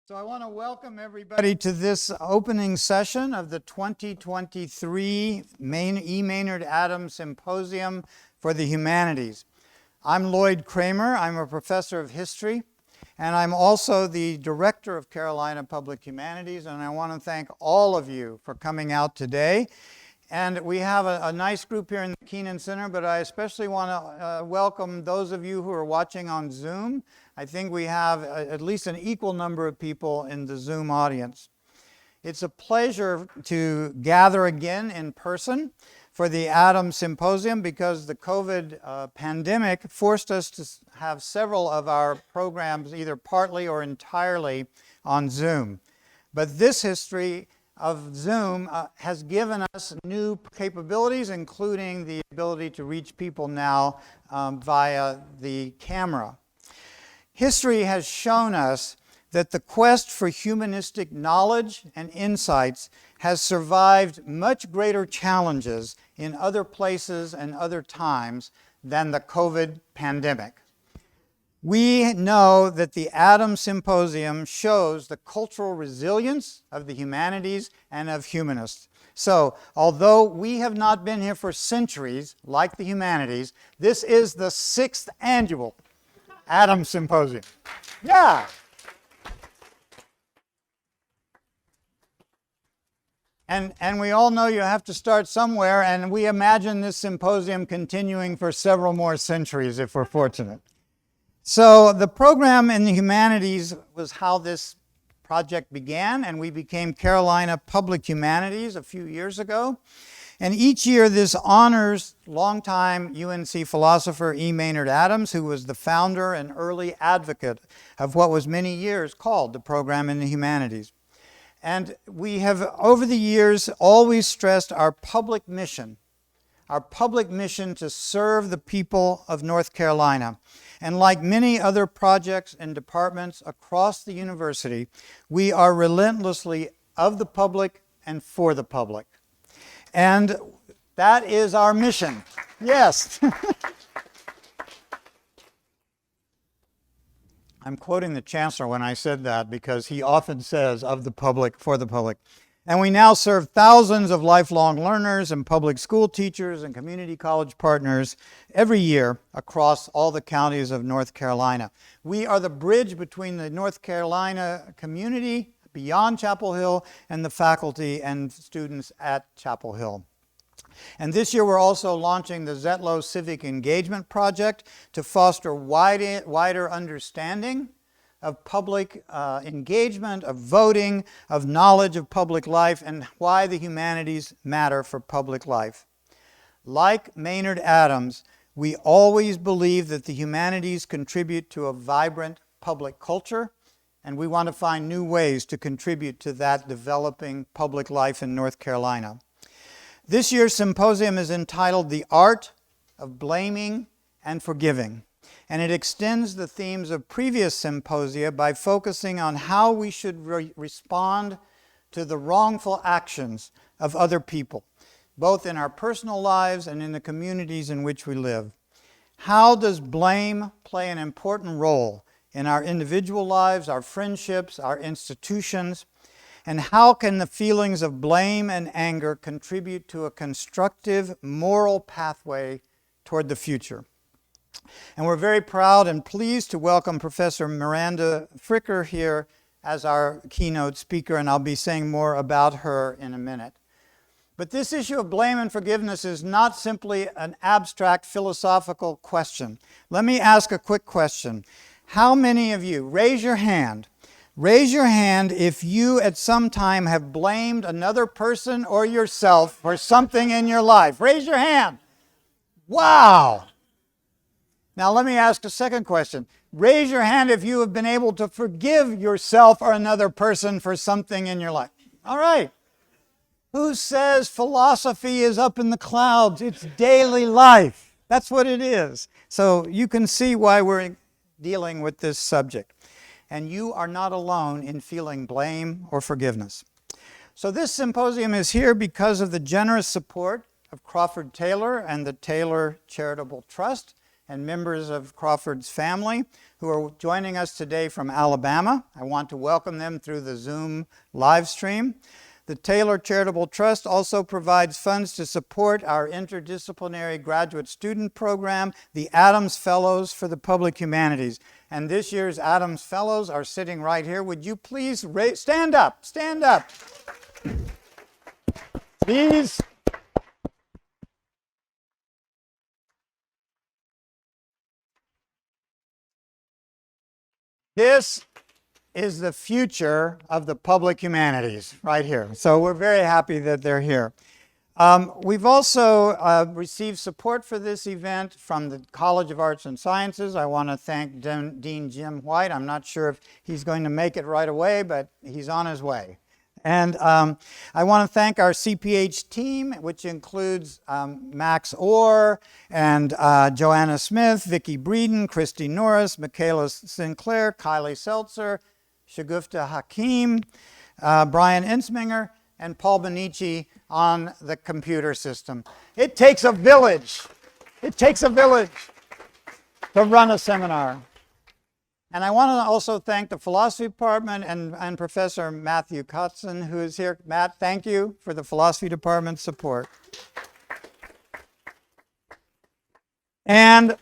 So I want to welcome everybody to this opening session of the 2023 Maynard Adams Symposium for the Humanities. I'm Lloyd Kramer. I'm a professor of history, and I'm also the director of Carolina Public Humanities, and I want to thank all of you for coming out today. And we have a nice group here in the Keenan Center, but I especially want to welcome those of you who are watching on Zoom. I think we have at least an equal number of people in the Zoom audience. It's a pleasure to gather again in person for the Adams Symposium because the COVID pandemic forced us to have several of our programs either partly or entirely on Zoom. But this history of Zoom has given us new capabilities, including the ability to reach people now via the camera. History has shown us that the quest for humanistic knowledge and insights has survived much greater challenges in other places and other times than the COVID pandemic. We know that the Adams Symposium shows the cultural resilience of the humanities and of humanists. So, although we have not been here for centuries, like the humanities, this is the 6th annual Adams Symposium. Yeah! And we all know you have to start somewhere, and we imagine this symposium continuing for several more centuries if we're fortunate. So the program in the humanities was how this project began, and we became Carolina Public Humanities a few years ago. And each year this honors longtime UNC philosopher E. Maynard Adams, who was the founder and early advocate of what was many years called the program in the humanities. And we have, over the years, always stressed our public mission to serve the people of North Carolina. And like many other projects and departments across the university, we are relentlessly of the public and for the public. And that is our mission. Yes. I'm quoting the Chancellor when I said that because he often says of the public, for the public. And we now serve thousands of lifelong learners and public school teachers and community college partners every year across all the counties of North Carolina. We are the bridge between the North Carolina community beyond Chapel Hill and the faculty and students at Chapel Hill. And this year we're also launching the Zetlow Civic Engagement Project to foster wider understanding of public engagement, of voting, of knowledge of public life, and why the humanities matter for public life. Like Maynard Adams, we always believe that the humanities contribute to a vibrant public culture, and we want to find new ways to contribute to that developing public life in North Carolina. This year's symposium is entitled The Art of Blaming and Forgiving. And it extends the themes of previous symposia by focusing on how we should respond to the wrongful actions of other people, both in our personal lives and in the communities in which we live. How does blame play an important role in our individual lives, our friendships, our institutions? And how can the feelings of blame and anger contribute to a constructive moral pathway toward the future? And we're very proud and pleased to welcome Professor Miranda Fricker here as our keynote speaker, and I'll be saying more about her in a minute. But this issue of blame and forgiveness is not simply an abstract philosophical question. Let me ask a quick question. How many of you, raise your hand if you at some time have blamed another person or yourself for something in your life. Raise your hand. Wow. Now let me ask a second question. Raise your hand if you have been able to forgive yourself or another person for something in your life. All right. Who says philosophy is up in the clouds? It's daily life. That's what it is. So you can see why we're dealing with this subject. And you are not alone in feeling blame or forgiveness. So this symposium is here because of the generous support of Crawford Taylor and the Taylor Charitable Trust, and members of Crawford's family who are joining us today from Alabama. I want to welcome them through the Zoom live stream. The Taylor Charitable Trust also provides funds to support our interdisciplinary graduate student program, the Adams Fellows for the Public Humanities. And this year's Adams Fellows are sitting right here. Would you please stand up, stand up. Please. This is the future of the public humanities right here. So we're very happy that they're here. We've also received support for this event from the College of Arts and Sciences. I want to thank Dean Jim White. I'm not sure if he's going to make it right away, but he's on his way. And I want to thank our CPH team, which includes Max Orr and Joanna Smith, Vicki Breeden, Christy Norris, Michaela Sinclair, Kylie Seltzer, Shagufta Hakim, Brian Insminger, and Paul Benici on the computer system. It takes a village. It takes a village to run a seminar. And I want to also thank the philosophy department and Professor Matthew Kotzen, who is here. Matt, thank you for the philosophy department support. And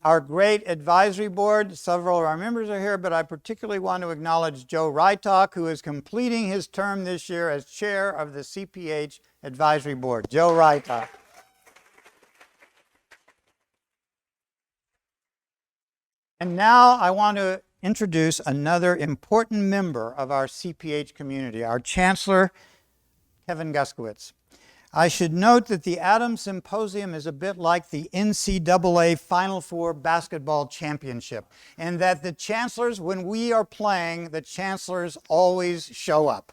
our great advisory board, several of our members are here, but I particularly want to acknowledge Joe Rytock, who is completing his term this year as chair of the CPH advisory board. Joe Rytock. And now I want to introduce another important member of our CPH community, our Chancellor, Kevin Guskowitz. I should note that the Adams Symposium is a bit like the NCAA Final Four basketball championship, and that the chancellors, when we are playing, the chancellors always show up.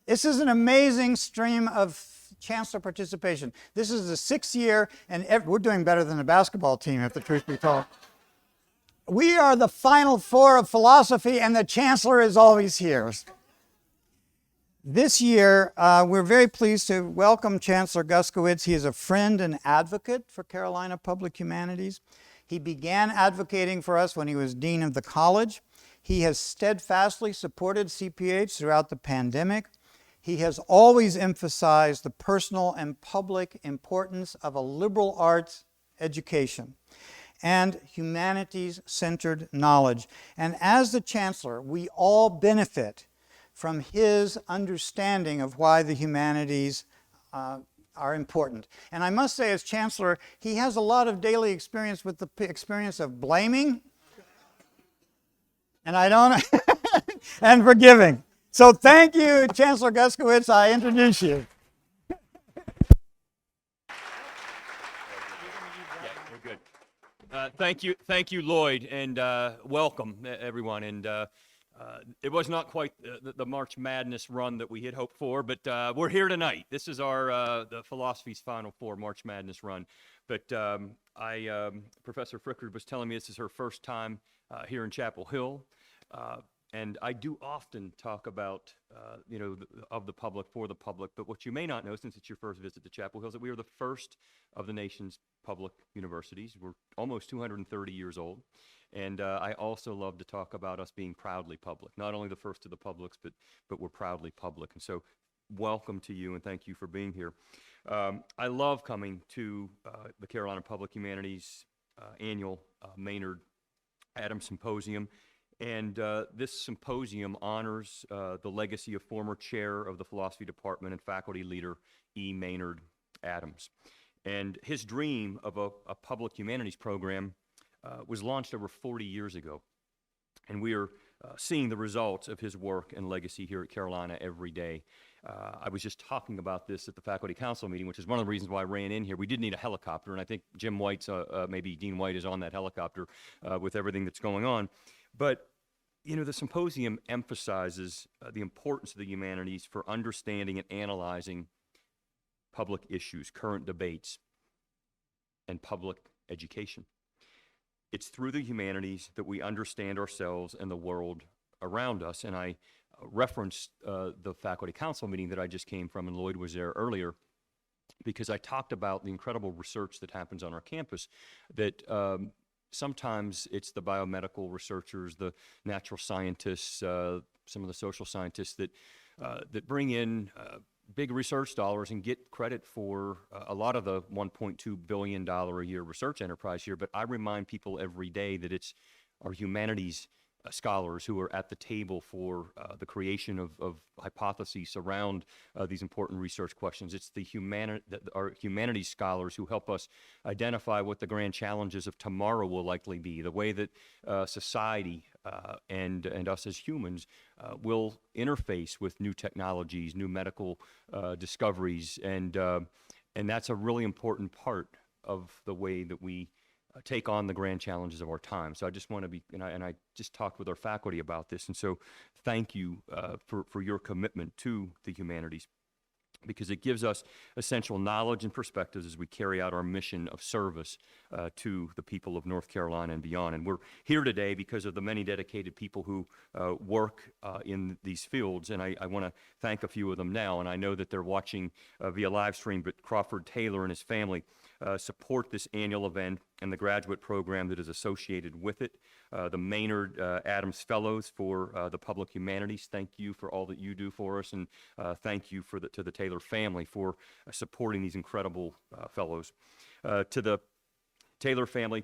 This is an amazing stream of chancellor participation. This is the 6th year, and we're doing better than the basketball team, if the truth be told. We are the Final Four of philosophy, and the chancellor is always here. This year, we're very pleased to welcome Chancellor Guskowitz. He is a friend and advocate for Carolina Public Humanities. He began advocating for us when he was dean of the college. He has steadfastly supported CPH throughout the pandemic. He has always emphasized the personal and public importance of a liberal arts education and humanities-centered knowledge. And as the chancellor, we all benefit from his understanding of why the humanities are important. And I must say, as chancellor, he has a lot of daily experience with the experience of blaming, and and forgiving. So thank you, Chancellor Guskowitz. I introduce you. Thank you, Lloyd, and welcome, everyone. And it was not quite the March Madness run that we had hoped for, but we're here tonight. This is our the philosophy's Final Four March Madness run. But Professor Fricker was telling me this is her first time here in Chapel Hill. And I do often talk about, of the public, for the public, but what you may not know, since it's your first visit to Chapel Hill, is that we are the first of the nation's public universities. We're almost 230 years old. And I also love to talk about us being proudly public, not only the first of the publics, but we're proudly public. And so welcome to you, and thank you for being here. I love coming to the Carolina Public Humanities annual Maynard Adams Symposium. And this symposium honors the legacy of former chair of the philosophy department and faculty leader E. Maynard Adams. And his dream of a public humanities program was launched over 40 years ago. And we are seeing the results of his work and legacy here at Carolina every day. I was just talking about this at the faculty council meeting, which is one of the reasons why I ran in here. We did need a helicopter, and I think Jim White's, maybe Dean White is on that helicopter with everything that's going on. But, the symposium emphasizes the importance of the humanities for understanding and analyzing public issues, current debates, and public education. It's through the humanities that we understand ourselves and the world around us. And I referenced the faculty council meeting that I just came from, and Lloyd was there earlier. because I talked about the incredible research that happens on our campus, that sometimes it's the biomedical researchers, the natural scientists, some of the social scientists that bring in big research dollars and get credit for a lot of the $1.2 billion a year research enterprise here. But I remind people every day that it's our humanities scholars who are at the table for the creation of hypotheses around these important research questions. It's our humanities scholars who help us identify what the grand challenges of tomorrow will likely be, the way that society and us as humans will interface with new technologies, new medical discoveries, and that's a really important part of the way that we take on the grand challenges of our time. So I just want to be, and I just talked with our faculty about this, and so thank you for your commitment to the humanities, because it gives us essential knowledge and perspectives as we carry out our mission of service to the people of North Carolina and beyond. And we're here today because of the many dedicated people who work in these fields, and I want to thank a few of them now, and I know that they're watching via live stream, but Crawford Taylor and his family support this annual event and the graduate program that is associated with it. The Maynard Adams Fellows for the Public Humanities, thank you for all that you do for us, and thank you to the Taylor family for supporting these incredible fellows. To the Taylor family,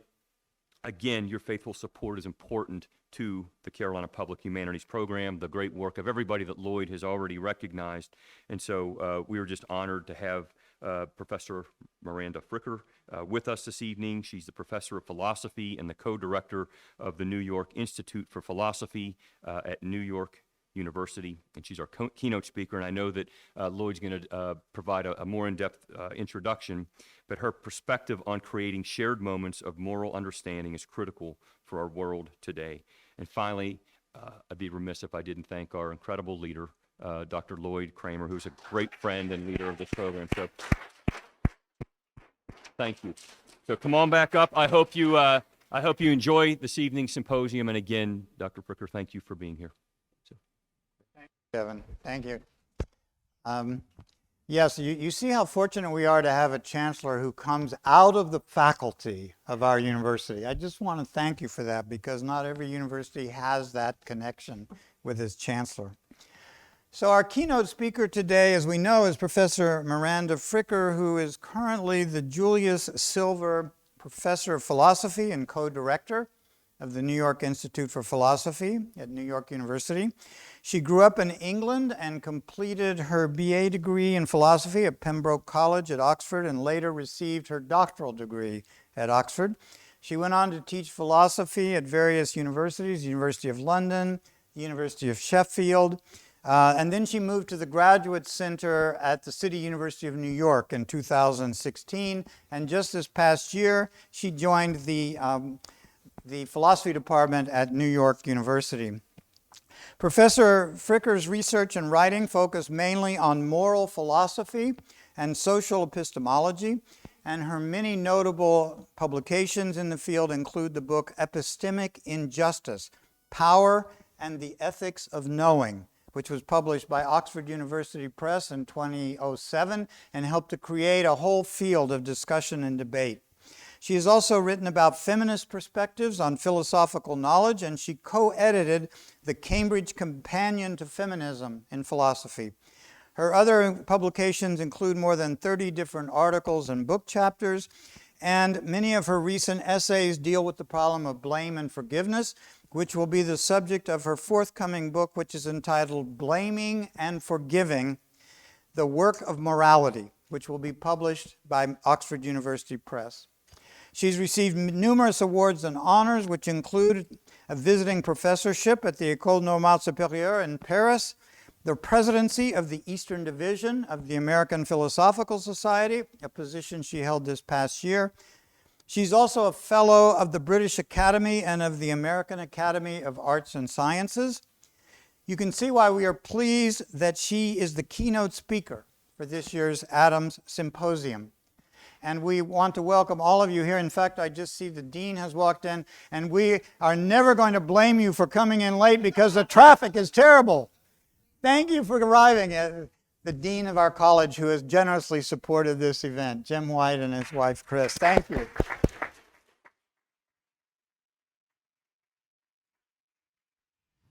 again, your faithful support is important to the Carolina Public Humanities Program, the great work of everybody that Lloyd has already recognized. And so we are just honored to have Professor Miranda Fricker with us this evening. She's the professor of philosophy and the co-director of the New York Institute for Philosophy at New York University, and she's our keynote speaker. And I know that Lloyd's going to provide a more in-depth introduction, but her perspective on creating shared moments of moral understanding is critical for our world today. And finally, I'd be remiss if I didn't thank our incredible leader, Dr. Lloyd Kramer, who's a great friend and leader of this program. So thank you. So come on back up. I hope you enjoy this evening's symposium. And again, Dr. Fricker, thank you for being here. Thank you, Kevin. Thank you. Yes, you see how fortunate we are to have a chancellor who comes out of the faculty of our university. I just want to thank you for that, because not every university has that connection with its chancellor. So our keynote speaker today, as we know, is Professor Miranda Fricker, who is currently the Julius Silver Professor of Philosophy and co-director of the New York Institute for Philosophy at New York University. She grew up in England and completed her BA degree in philosophy at Pembroke College at Oxford, and later received her doctoral degree at Oxford. She went on to teach philosophy at various universities, the University of London, the University of Sheffield, and then she moved to the Graduate Center at the City University of New York in 2016. And just this past year, she joined the philosophy department at New York University. Professor Fricker's research and writing focus mainly on moral philosophy and social epistemology, and her many notable publications in the field include the book Epistemic Injustice, Power and the Ethics of Knowing, which was published by Oxford University Press in 2007 and helped to create a whole field of discussion and debate. She has also written about feminist perspectives on philosophical knowledge, and she co-edited the Cambridge Companion to Feminism in Philosophy. Her other publications include more than 30 different articles and book chapters, and many of her recent essays deal with the problem of blame and forgiveness, which will be the subject of her forthcoming book, which is entitled Blaming and Forgiving, The Work of Morality, which will be published by Oxford University Press. She's received numerous awards and honors, which include a visiting professorship at the École Normale Supérieure in Paris, the presidency of the Eastern Division of the American Philosophical Society, a position she held this past year. She's also a fellow of the British Academy and of the American Academy of Arts and Sciences. You can see why we are pleased that she is the keynote speaker for this year's Adams Symposium. And we want to welcome all of you here. In fact, I just see the dean has walked in, and we are never going to blame you for coming in late because the traffic is terrible. Thank you for arriving. the dean of our college, who has generously supported this event, Jim White and his wife, Chris. Thank you.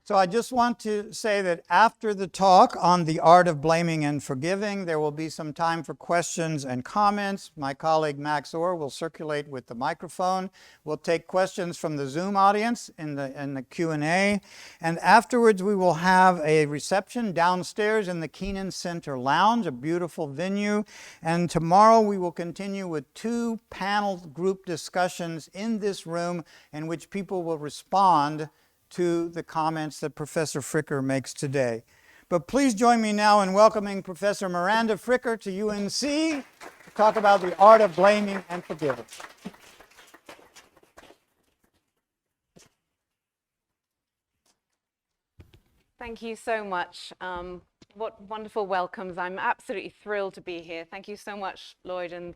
So I just want to say that after the talk on the art of blaming and forgiving, there will be some time for questions and comments. My colleague Max Orr will circulate with the microphone. We'll take questions from the Zoom audience in the Q&A. And afterwards, we will have a reception downstairs in the Keenan Center Lounge, a beautiful venue. And tomorrow, we will continue with 2 panel group discussions in this room in which people will respond to the comments that Professor Fricker makes today. But please join me now in welcoming Professor Miranda Fricker to UNC to talk about the art of blaming and forgiving. Thank you so much. What wonderful welcomes. I'm absolutely thrilled to be here. Thank you so much, Lloyd and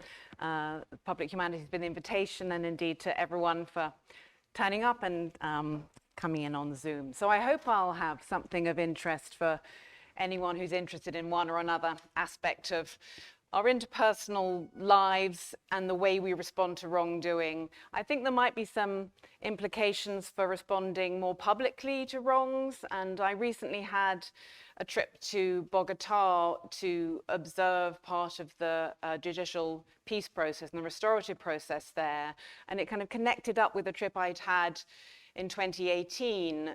Public Humanities, for the invitation, and indeed to everyone for turning up and coming in on Zoom. So I hope I'll have something of interest for anyone who's interested in one or another aspect of our interpersonal lives and the way we respond to wrongdoing. I think there might be some implications for responding more publicly to wrongs, and I recently had a trip to Bogota to observe part of the judicial peace process and the restorative process there, and it kind of connected up with a trip I'd had in 2018,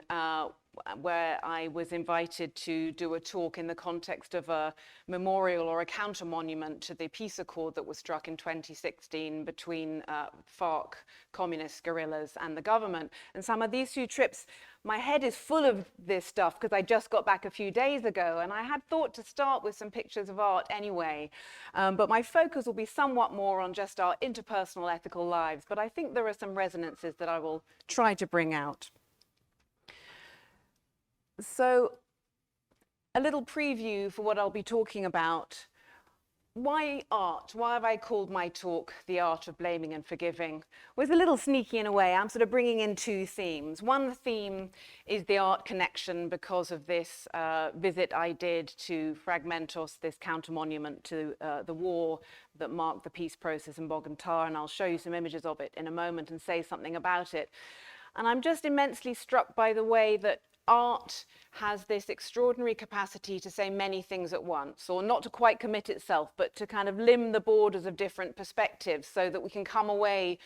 where I was invited to do a talk in the context of a memorial or a counter monument to the peace accord that was struck in 2016 between FARC communist guerrillas and the government. And some of these 2 trips, my head is full of this stuff because I just got back a few days ago, and I had thought to start with some pictures of art anyway, but my focus will be somewhat more on just our interpersonal ethical lives, but I think there are some resonances that I will try to bring out. So, a little preview for what I'll be talking about. Why art? Why have I called my talk The Art of Blaming and Forgiving? Well, it's a little sneaky in a way. I'm sort of bringing in 2 themes. One theme is the art connection because of this visit I did to Fragmentos, this counter monument to the war that marked the peace process in Bogota, and I'll show you some images of it in a moment and say something about it. And I'm just immensely struck by the way that art has this extraordinary capacity to say many things at once, or not to quite commit itself, but to kind of limn the borders of different perspectives so that we can come away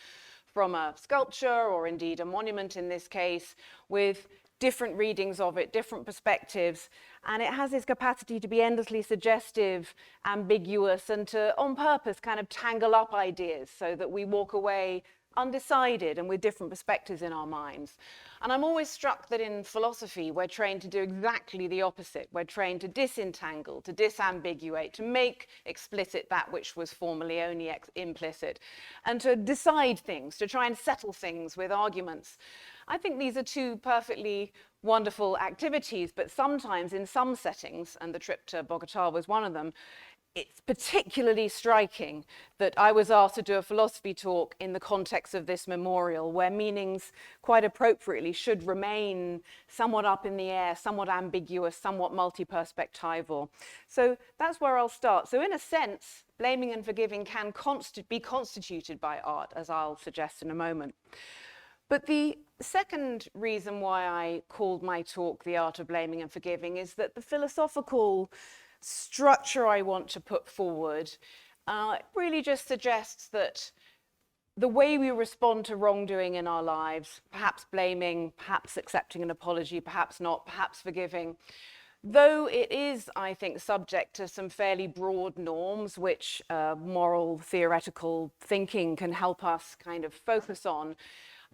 from a sculpture, or indeed a monument in this case, with different readings of it, different perspectives. And it has this capacity to be endlessly suggestive, ambiguous, and to, on purpose, kind of tangle up ideas so that we walk away undecided and with different perspectives in our minds. And I'm always struck that in philosophy, we're trained to do exactly the opposite. We're trained to disentangle, to disambiguate, to make explicit that which was formerly only implicit, and to decide things, to try and settle things with arguments. I think these are 2 perfectly wonderful activities, but sometimes in some settings, and the trip to Bogota was one of them, it's particularly striking that I was asked to do a philosophy talk in the context of this memorial, where meanings quite appropriately should remain somewhat up in the air, somewhat ambiguous, somewhat multi-perspectival. So that's where I'll start. So in a sense, blaming and forgiving can be constituted by art, as I'll suggest in a moment. But the second reason why I called my talk The Art of Blaming and Forgiving is that the philosophical structure I want to put forward really just suggests that the way we respond to wrongdoing in our lives, perhaps blaming, perhaps accepting an apology, perhaps not, perhaps forgiving, though it is, I think, subject to some fairly broad norms which moral theoretical thinking can help us kind of focus on,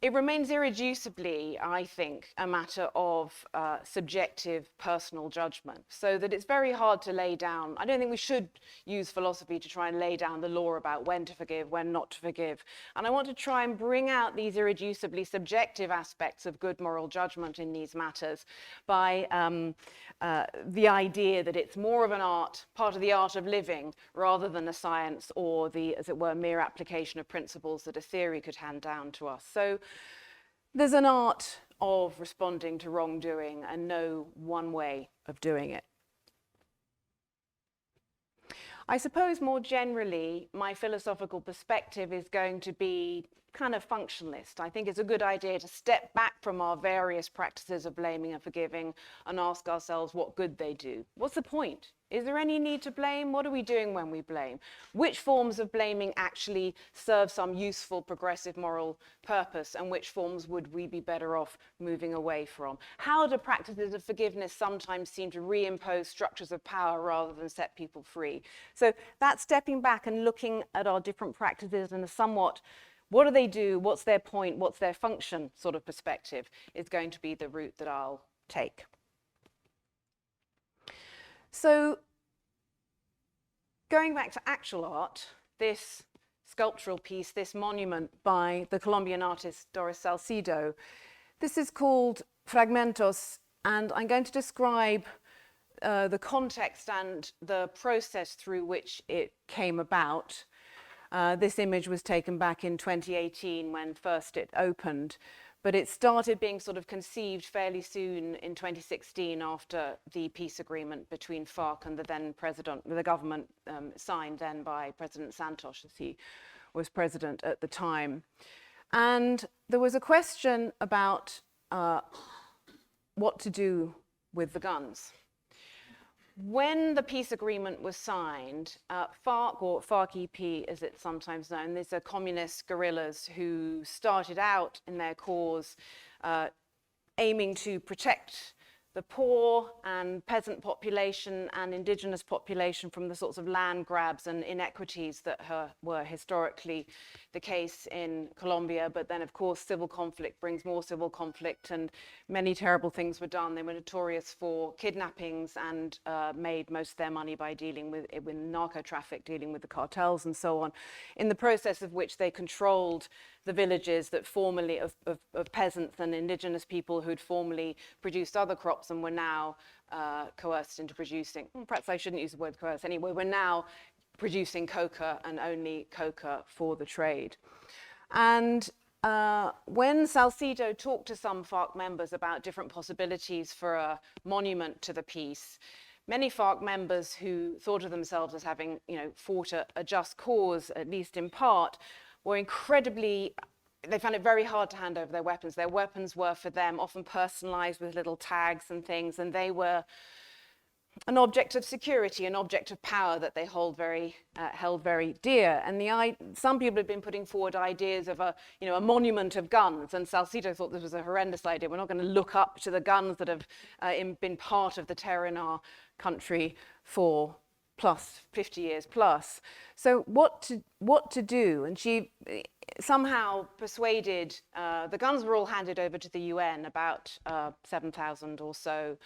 it remains irreducibly, I think, a matter of subjective personal judgment, so that it's very hard to lay down. I don't think we should use philosophy to try and lay down the law about when to forgive, when not to forgive. And I want to try and bring out these irreducibly subjective aspects of good moral judgment in these matters by the idea that it's more of an art, part of the art of living, rather than a science or the, as it were, mere application of principles that a theory could hand down to us. So there's an art of responding to wrongdoing and no one way of doing it. I suppose more generally, my philosophical perspective is going to be kind of functionalist. I think it's a good idea to step back from our various practices of blaming and forgiving and ask ourselves what good they do. What's the point? Is there any need to blame? What are we doing when we blame? Which forms of blaming actually serve some useful, progressive moral purpose, and which forms would we be better off moving away from? How do practices of forgiveness sometimes seem to reimpose structures of power rather than set people free? So that's stepping back and looking at our different practices in a somewhat what do they do, what's their point, what's their function sort of perspective is going to be the route that I'll take. So going back to actual art, this sculptural piece, this monument by the Colombian artist Doris Salcido, this is called Fragmentos, and I'm going to describe the context and the process through which it came about. This image was taken back in 2018 when first it opened, but it started being sort of conceived fairly soon in 2016 after the peace agreement between FARC and the then president, the government signed then by President Santos, as he was president at the time. And there was a question about what to do with the guns. When the peace agreement was signed, FARC, or FARC-EP as it's sometimes known, these are communist guerrillas who started out in their cause aiming to protect the poor and peasant population and indigenous population from the sorts of land grabs and inequities that were historically the case in Colombia. But then, of course, civil conflict brings more civil conflict, and many terrible things were done. They were notorious for kidnappings and made most of their money by dealing with narco traffic, dealing with the cartels and so on, in the process of which they controlled the villages that formerly of peasants and indigenous people who'd formerly produced other crops and were now coerced into producing, perhaps I shouldn't use the word coerce anyway, we're now producing coca and only coca for the trade. And when Salcido talked to some FARC members about different possibilities for a monument to the peace, many FARC members who thought of themselves as having, fought a just cause, at least in part, were they found it very hard to hand over their weapons. Their weapons were for them often personalized with little tags and things, and they were an object of security, an object of power that they held very dear. And some people had been putting forward ideas of a monument of guns, and Salcido thought this was a horrendous idea. We're not going to look up to the guns that have been part of the terror in our country for 50 years plus. So what to do? And she somehow persuaded, the guns were all handed over to the UN, about 7,000 or so,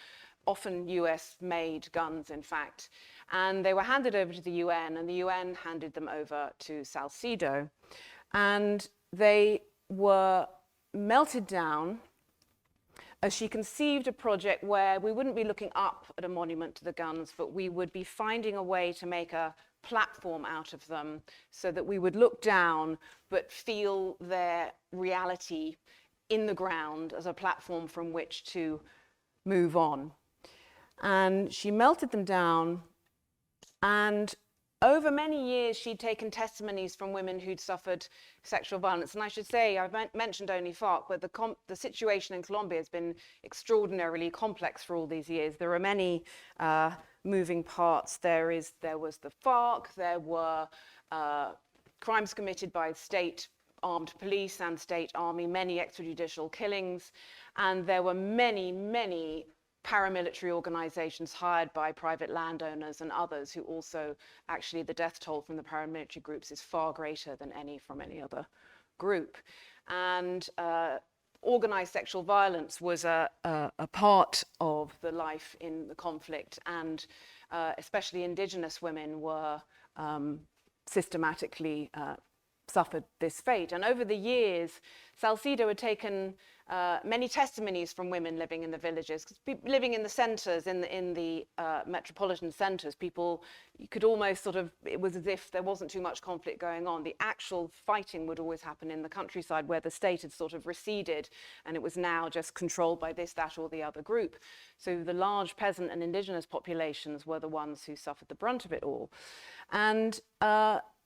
often US-made guns, in fact. And they were handed over to the UN, and the UN handed them over to Salcido. And they were melted down as she conceived a project where we wouldn't be looking up at a monument to the guns, but we would be finding a way to make a platform out of them so that we would look down but feel their reality in the ground as a platform from which to move on. And she melted them down, and over many years she'd taken testimonies from women who'd suffered sexual violence. And I should say, I've mentioned only FARC, but the situation in Colombia has been extraordinarily complex for all these years. There are many moving parts. There was the FARC, there were crimes committed by state armed police and state army, many extrajudicial killings, and there were many paramilitary organizations hired by private landowners and others who also, actually the death toll from the paramilitary groups is far greater than any from any other group. And organized sexual violence was a part of the life in the conflict, and especially indigenous women were systematically suffered this fate. And over the years, Salcedo had taken many testimonies from women living in the villages, 'cause living in the centres, in the metropolitan centres, people, you could almost sort of, it was as if there wasn't too much conflict going on. The actual fighting would always happen in the countryside where the state had sort of receded, and it was now just controlled by this, that, or the other group. So the large peasant and indigenous populations were the ones who suffered the brunt of it all. And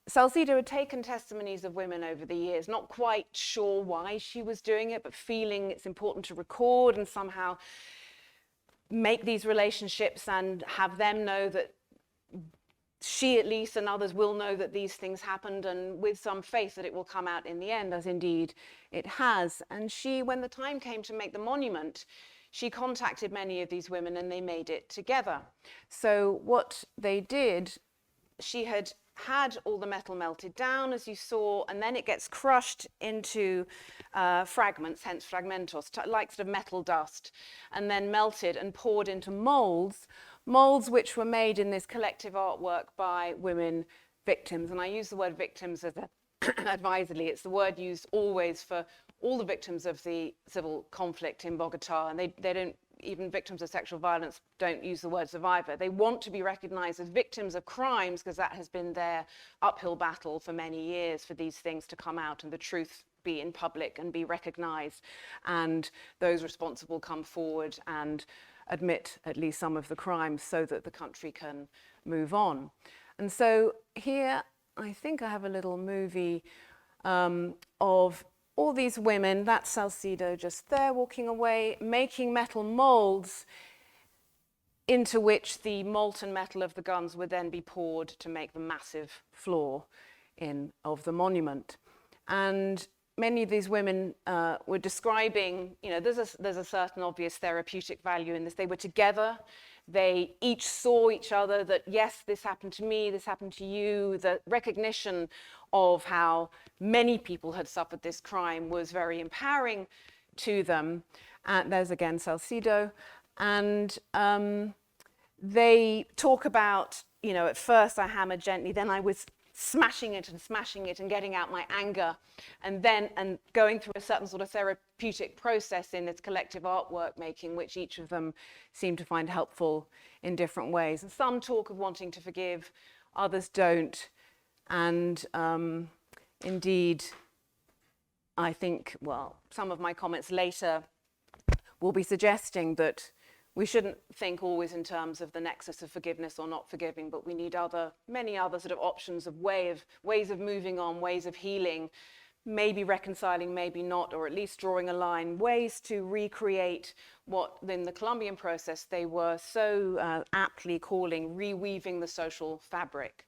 Salcedo had taken testimonies of women over the years, not quite sure why she was doing it, but feeling it's important to record and somehow make these relationships and have them know that she at least and others will know that these things happened, and with some faith that it will come out in the end, as indeed it has. And she, when the time came to make the monument, she contacted many of these women and they made it together. So what they did, she had all the metal melted down, as you saw, and then it gets crushed into fragments, hence fragmentos, like sort of metal dust, and then melted and poured into molds which were made in this collective artwork by women victims. And I use the word victims as advisedly. It's the word used always for all the victims of the civil conflict in Bogota, and they don't, even victims of sexual violence don't use the word survivor. They want to be recognized as victims of crimes because that has been their uphill battle for many years, for these things to come out and the truth be in public and be recognized, and those responsible come forward and admit at least some of the crimes so that the country can move on. And so here, I think I have a little movie of all these women. That's Salcedo just there walking away, making metal molds into which the molten metal of the guns would then be poured to make the massive floor of the monument. And many of these women were describing, there's a certain obvious therapeutic value in this. They were together. They each saw each other, that yes, this happened to me, this happened to you. The recognition of how many people had suffered this crime was very empowering to them. And there's again Salcedo. And they talk about, at first I hammered gently, then I was smashing it and getting out my anger, and going through a certain sort of therapeutic process in this collective artwork making, which each of them seemed to find helpful in different ways. And some talk of wanting to forgive, others don't. And indeed, I think, some of my comments later will be suggesting that we shouldn't think always in terms of the nexus of forgiveness or not forgiving, but we need many other sort of options of ways of moving on, ways of healing, maybe reconciling, maybe not, or at least drawing a line, ways to recreate what in the Colombian process they were so aptly calling reweaving the social fabric.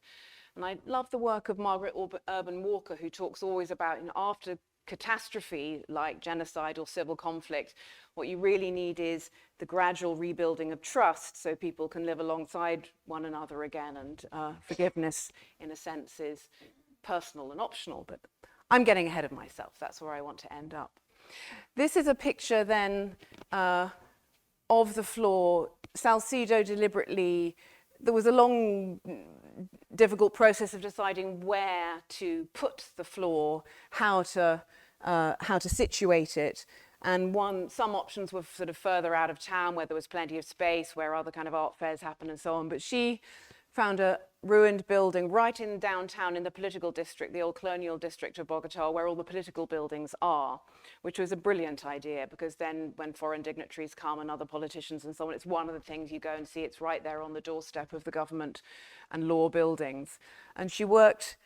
And I love the work of Margaret Urban Walker, who talks always about, after catastrophe like genocide or civil conflict, what you really need is the gradual rebuilding of trust so people can live alongside one another again. And forgiveness, in a sense, is personal and optional. But I'm getting ahead of myself. That's where I want to end up. This is a picture then of the floor. Salcedo deliberately, there was a long, difficult process of deciding where to put the floor, how to situate it. And some options were sort of further out of town where there was plenty of space, where other kind of art fairs happen and so on. But she found a ruined building right in downtown in the political district, the old colonial district of Bogota, where all the political buildings are, which was a brilliant idea, because then when foreign dignitaries come and other politicians and so on, it's one of the things you go and see. It's right there on the doorstep of the government and law buildings. And she worked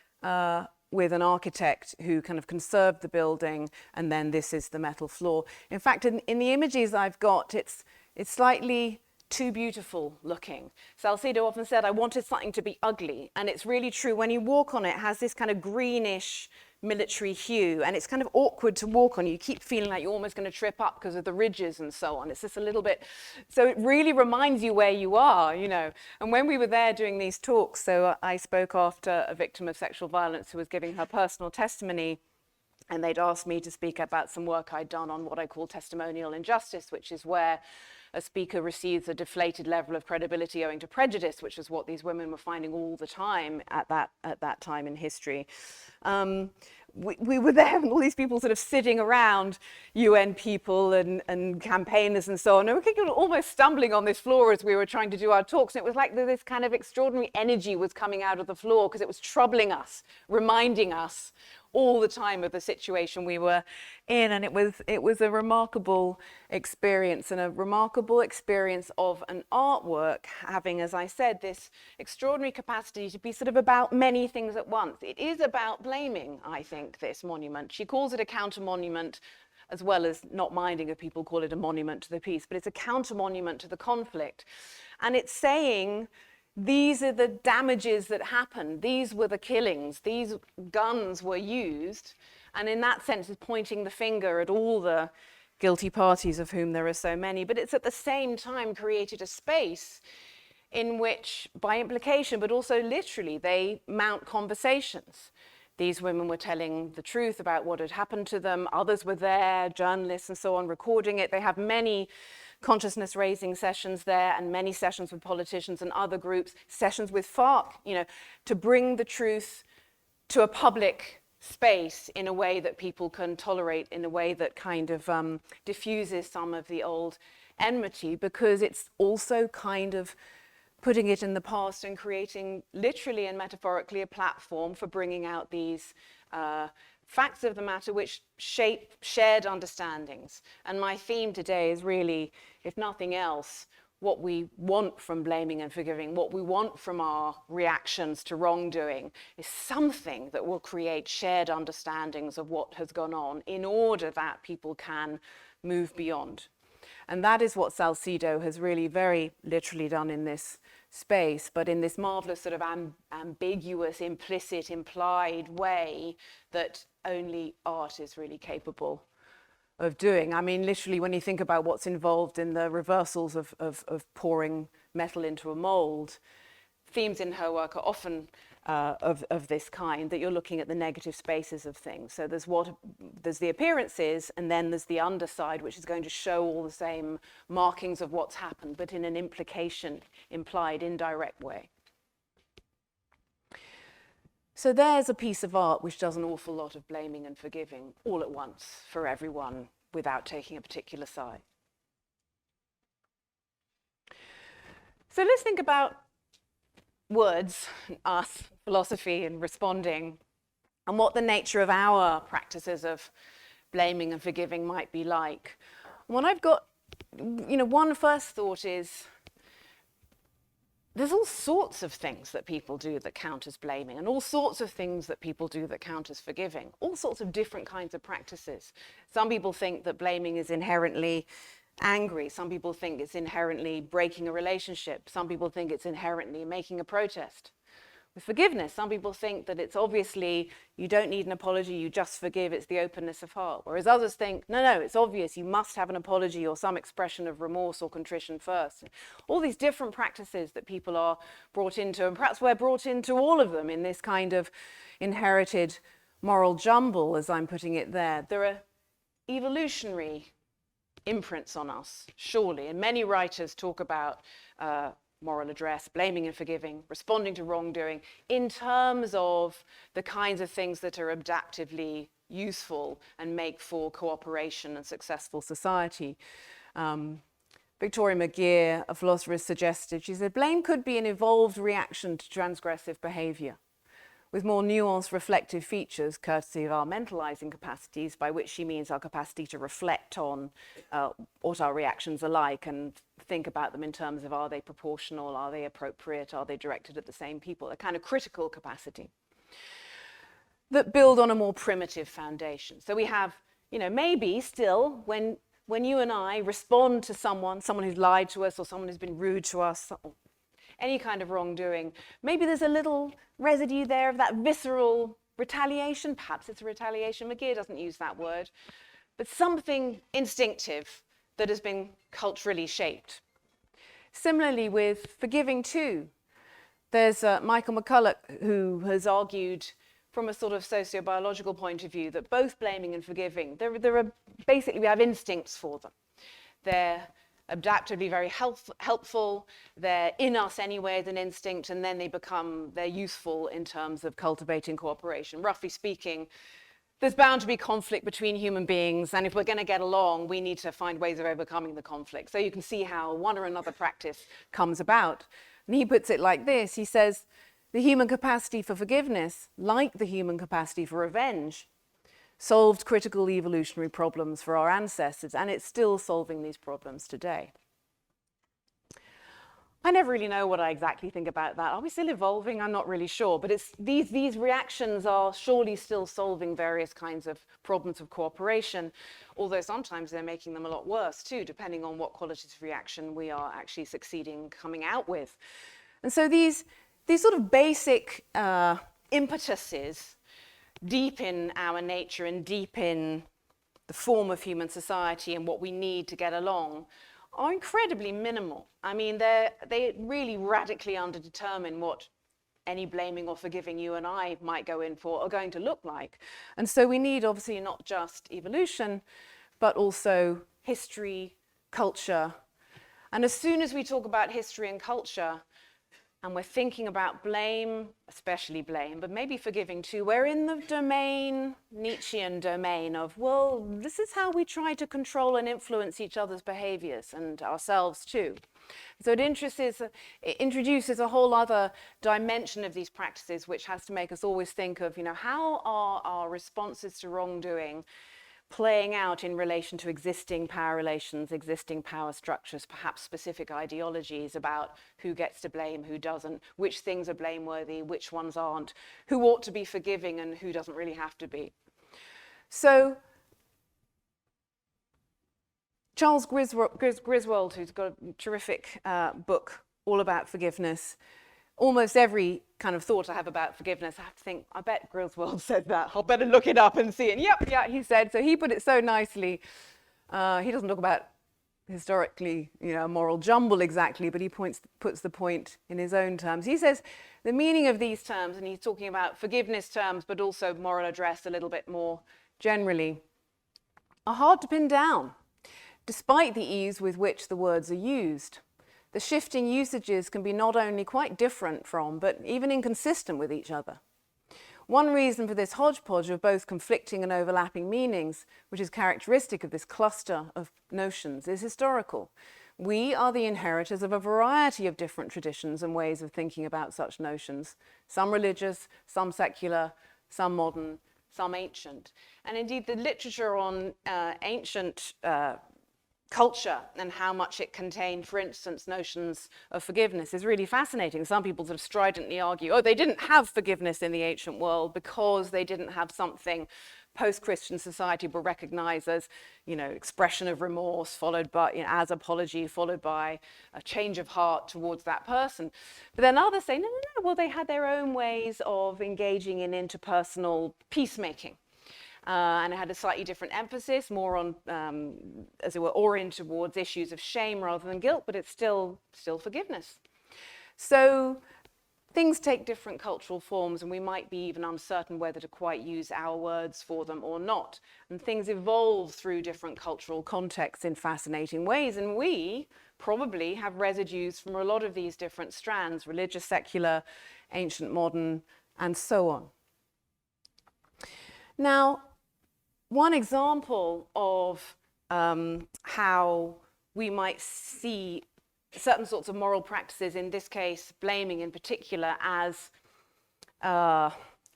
with an architect who kind of conserved the building, and then this is the metal floor. In fact, in the images I've got, it's slightly too beautiful looking. Salcedo often said, I wanted something to be ugly, and it's really true. When you walk on it, it has this kind of greenish military hue, and it's kind of awkward to walk on. You keep feeling like you're almost going to trip up because of the ridges and so on. It's just a little bit, so it really reminds you where you are, And when we were there doing these talks, so I spoke after a victim of sexual violence who was giving her personal testimony, and they'd asked me to speak about some work I'd done on what I call testimonial injustice, which is where a speaker receives a deflated level of credibility owing to prejudice, which is what these women were finding all the time at that time in history. We were there and all these people sort of sitting around, UN people and campaigners and so on. And we were almost stumbling on this floor as we were trying to do our talks. And it was like this kind of extraordinary energy was coming out of the floor because it was troubling us, reminding us all the time of the situation we were in. And it was a remarkable experience, and a remarkable experience of an artwork having, as I said, this extraordinary capacity to be sort of about many things at once. It is about blaming, I think, this monument. She calls it a counter monument, as well as not minding if people call it a monument to the peace, but it's a counter monument to the conflict. And it's saying, these are the damages that happened. These were the killings. These guns were used. And in that sense, it's pointing the finger at all the guilty parties, of whom there are so many. But it's at the same time created a space in which, by implication, but also literally, they mount conversations. These women were telling the truth about what had happened to them. Others were there, journalists and so on, recording it. They have many consciousness-raising sessions there, and many sessions with politicians and other groups, sessions with FARC, to bring the truth to a public space in a way that people can tolerate, in a way that kind of diffuses some of the old enmity, because it's also kind of putting it in the past and creating, literally and metaphorically, a platform for bringing out these facts of the matter which shape shared understandings. And my theme today is really, if nothing else, what we want from blaming and forgiving, what we want from our reactions to wrongdoing, is something that will create shared understandings of what has gone on in order that people can move beyond. And that is what Salcedo has really very literally done in this space, but in this marvelous sort of ambiguous, implicit, implied way that only art is really capable of doing. I mean, literally, when you think about what's involved in the reversals of pouring metal into a mold, themes in her work are often of this kind, that you're looking at the negative spaces of things. So there's the appearances, and then there's the underside, which is going to show all the same markings of what's happened, but in an implication, implied, indirect way. So there's a piece of art which does an awful lot of blaming and forgiving all at once for everyone without taking a particular side. So let's think about words, us, philosophy, and responding, and what the nature of our practices of blaming and forgiving might be like. What I've got, one first thought is, there's all sorts of things that people do that count as blaming, and all sorts of things that people do that count as forgiving, all sorts of different kinds of practices. Some people think that blaming is inherently angry. Some people think it's inherently breaking a relationship. Some people think it's inherently making a protest. With forgiveness, some people think that it's obviously you don't need an apology, you just forgive, it's the openness of heart. Whereas others think, no, it's obvious, you must have an apology or some expression of remorse or contrition first. All these different practices that people are brought into, and perhaps we're brought into all of them in this kind of inherited moral jumble, as I'm putting it there. There are evolutionary imprints on us, surely, and many writers talk about moral address, blaming and forgiving, responding to wrongdoing, in terms of the kinds of things that are adaptively useful and make for cooperation and successful society. Victoria McGeer, a philosopher, has suggested, she said, blame could be an evolved reaction to transgressive behavior, with more nuanced reflective features, courtesy of our mentalizing capacities, by which she means our capacity to reflect on what our reactions are like and think about them in terms of, are they proportional, are they appropriate, are they directed at the same people, a kind of critical capacity that build on a more primitive foundation. So we have, maybe still, when you and I respond to someone who's lied to us or someone who's been rude to us, any kind of wrongdoing, maybe there's a little residue there of that visceral retaliation. Perhaps it's a retaliation. McGeer doesn't use that word, but something instinctive that has been culturally shaped. Similarly with forgiving too. There's Michael McCulloch, who has argued from a sort of sociobiological point of view that both blaming and forgiving, there are basically, we have instincts for them. They're adaptively very helpful. They're in us anyway as an instinct, and then they're useful in terms of cultivating cooperation. Roughly speaking, there's bound to be conflict between human beings, and if we're going to get along, we need to find ways of overcoming the conflict. So you can see how one or another practice comes about. And he puts it like this. He says, the human capacity for forgiveness, like the human capacity for revenge, solved critical evolutionary problems for our ancestors, and it's still solving these problems today. I never really know what I exactly think about that. Are we still evolving? I'm not really sure, but it's these reactions are surely still solving various kinds of problems of cooperation, although sometimes they're making them a lot worse too, depending on what qualities of reaction we are actually succeeding coming out with. And so these sort of basic impetuses deep in our nature and deep in the form of human society and what we need to get along are incredibly minimal. I mean, they really radically underdetermine what any blaming or forgiving you and I might go in for are going to look like. And so we need obviously not just evolution, but also history, culture. And as soon as we talk about history and culture, and we're thinking about blame, especially blame, but maybe forgiving too, we're in the domain, Nietzschean domain of, well, this is how we try to control and influence each other's behaviors and ourselves too. So it introduces a whole other dimension of these practices, which has to make us always think of, how are our responses to wrongdoing playing out in relation to existing power relations, existing power structures, perhaps specific ideologies about who gets to blame, who doesn't, which things are blameworthy, which ones aren't, who ought to be forgiving and who doesn't really have to be. So Charles Griswold, who's got a terrific book all about forgiveness, almost every kind of thought I have about forgiveness, I have to think, I bet Griswold said that. I'll better look it up and see. And yeah, he said. So he put it so nicely. He doesn't talk about historically, moral jumble exactly, but he puts the point in his own terms. He says the meaning of these terms, and he's talking about forgiveness terms, but also moral address a little bit more generally, are hard to pin down, despite the ease with which the words are used. The shifting usages can be not only quite different from, but even inconsistent with each other. One reason for this hodgepodge of both conflicting and overlapping meanings, which is characteristic of this cluster of notions, is historical. We are the inheritors of a variety of different traditions and ways of thinking about such notions, some religious, some secular, some modern, some ancient. And indeed, the literature on ancient culture and how much it contained, for instance, notions of forgiveness is really fascinating. Some people sort of stridently argue, they didn't have forgiveness in the ancient world because they didn't have something post-Christian society would recognize as, expression of remorse followed by, as apology, followed by a change of heart towards that person. But then others say, no, well, they had their own ways of engaging in interpersonal peacemaking. And it had a slightly different emphasis, more on, as it were, oriented towards issues of shame rather than guilt, but it's still forgiveness. So things take different cultural forms, and we might be even uncertain whether to quite use our words for them or not. And things evolve through different cultural contexts in fascinating ways, and we probably have residues from a lot of these different strands, religious, secular, ancient, modern, and so on. Now, one example of how we might see certain sorts of moral practices, in this case, blaming in particular, as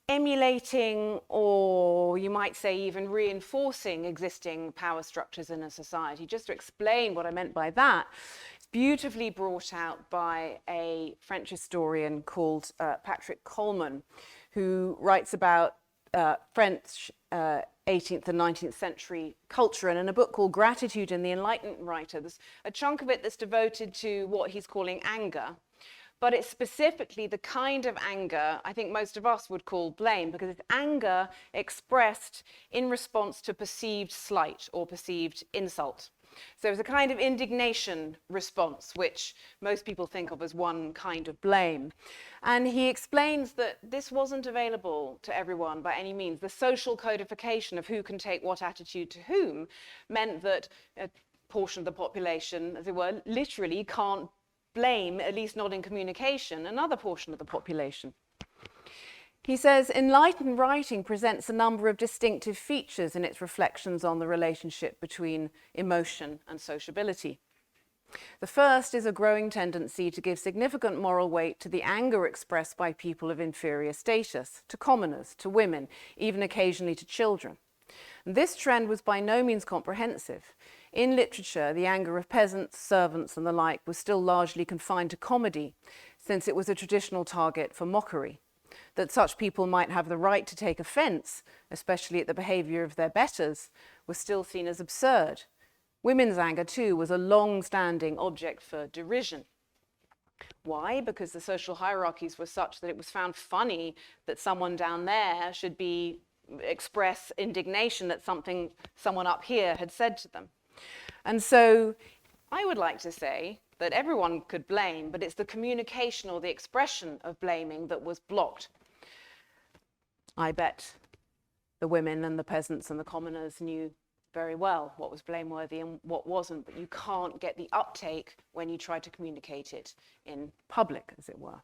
emulating, or you might say even reinforcing existing power structures in a society. Just to explain what I meant by that, it's beautifully brought out by a French historian called Patrick Coleman, who writes about French 18th and 19th century culture, and in a book called Gratitude and the Enlightenment Writer, there's a chunk of it that's devoted to what he's calling anger, but it's specifically the kind of anger I think most of us would call blame, because it's anger expressed in response to perceived slight or perceived insult. So it's a kind of indignation response, which most people think of as one kind of blame. And he explains that this wasn't available to everyone by any means. The social codification of who can take what attitude to whom meant that portion of the population, as it were, literally can't blame, at least not in communication, another portion of the population. He says, enlightened writing presents a number of distinctive features in its reflections on the relationship between emotion and sociability. The first is a growing tendency to give significant moral weight to the anger expressed by people of inferior status, to commoners, to women, even occasionally to children. And this trend was by no means comprehensive. In literature, the anger of peasants, servants, and the like was still largely confined to comedy, since it was a traditional target for mockery. That such people might have the right to take offence, especially at the behaviour of their betters, was still seen as absurd. Women's anger, too, was a long-standing object for derision. Why? Because the social hierarchies were such that it was found funny that someone down there should express indignation at something someone up here had said to them. And so I would like to say that everyone could blame, but it's the communication or the expression of blaming that was blocked. I bet the women and the peasants and the commoners knew very well what was blameworthy and what wasn't, but you can't get the uptake when you try to communicate it in public, as it were.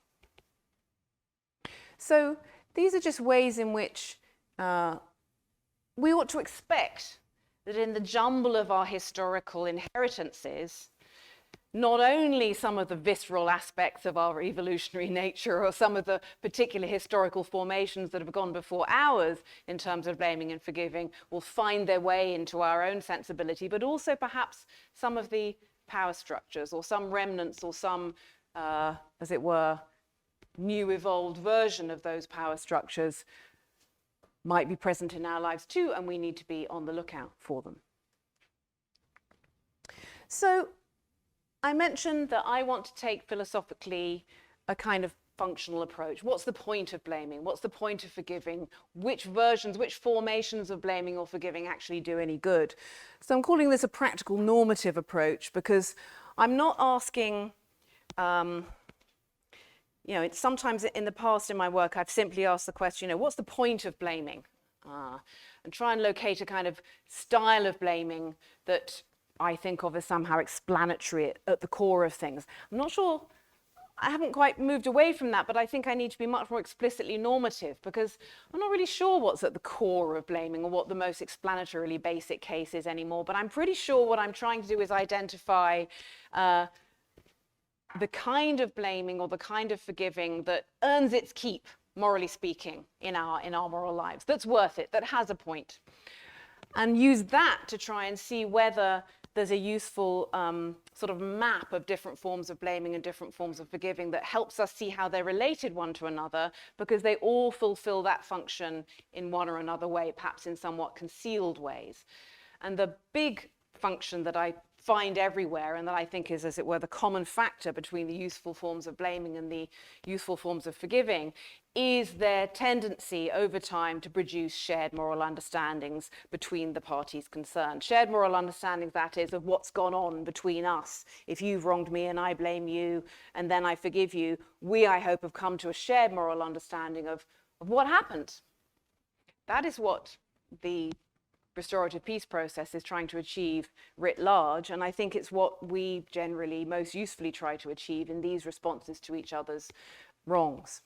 So these are just ways in which we ought to expect that in the jumble of our historical inheritances, not only some of the visceral aspects of our evolutionary nature or some of the particular historical formations that have gone before ours in terms of blaming and forgiving will find their way into our own sensibility, but also perhaps some of the power structures or some remnants or some, as it were, new evolved version of those power structures might be present in our lives too, and we need to be on the lookout for them. So I mentioned that I want to take philosophically a kind of functional approach. What's the point of blaming? What's the point of forgiving? Which versions, which formations of blaming or forgiving actually do any good? So I'm calling this a practical normative approach because I'm not asking, it's sometimes in the past in my work, I've simply asked the question, what's the point of blaming? And try and locate a kind of style of blaming that I think of as somehow explanatory at the core of things. I'm not sure, I haven't quite moved away from that, but I think I need to be much more explicitly normative because I'm not really sure what's at the core of blaming or what the most explanatorily basic case is anymore, but I'm pretty sure what I'm trying to do is identify the kind of blaming or the kind of forgiving that earns its keep, morally speaking, in our moral lives, that's worth it, that has a point. And use that to try and see whether there's a useful sort of map of different forms of blaming and different forms of forgiving that helps us see how they're related one to another, because they all fulfill that function in one or another way, perhaps in somewhat concealed ways. And the big function that I find everywhere, and that I think is, as it were, the common factor between the useful forms of blaming and the useful forms of forgiving, is their tendency over time to produce shared moral understandings between the parties concerned. Shared moral understandings, that is, of what's gone on between us. If you've wronged me and I blame you, and then I forgive you, we, I hope, have come to a shared moral understanding of what happened. That is what the restorative peace process is trying to achieve writ large, and I think it's what we generally most usefully try to achieve in these responses to each other's wrongs.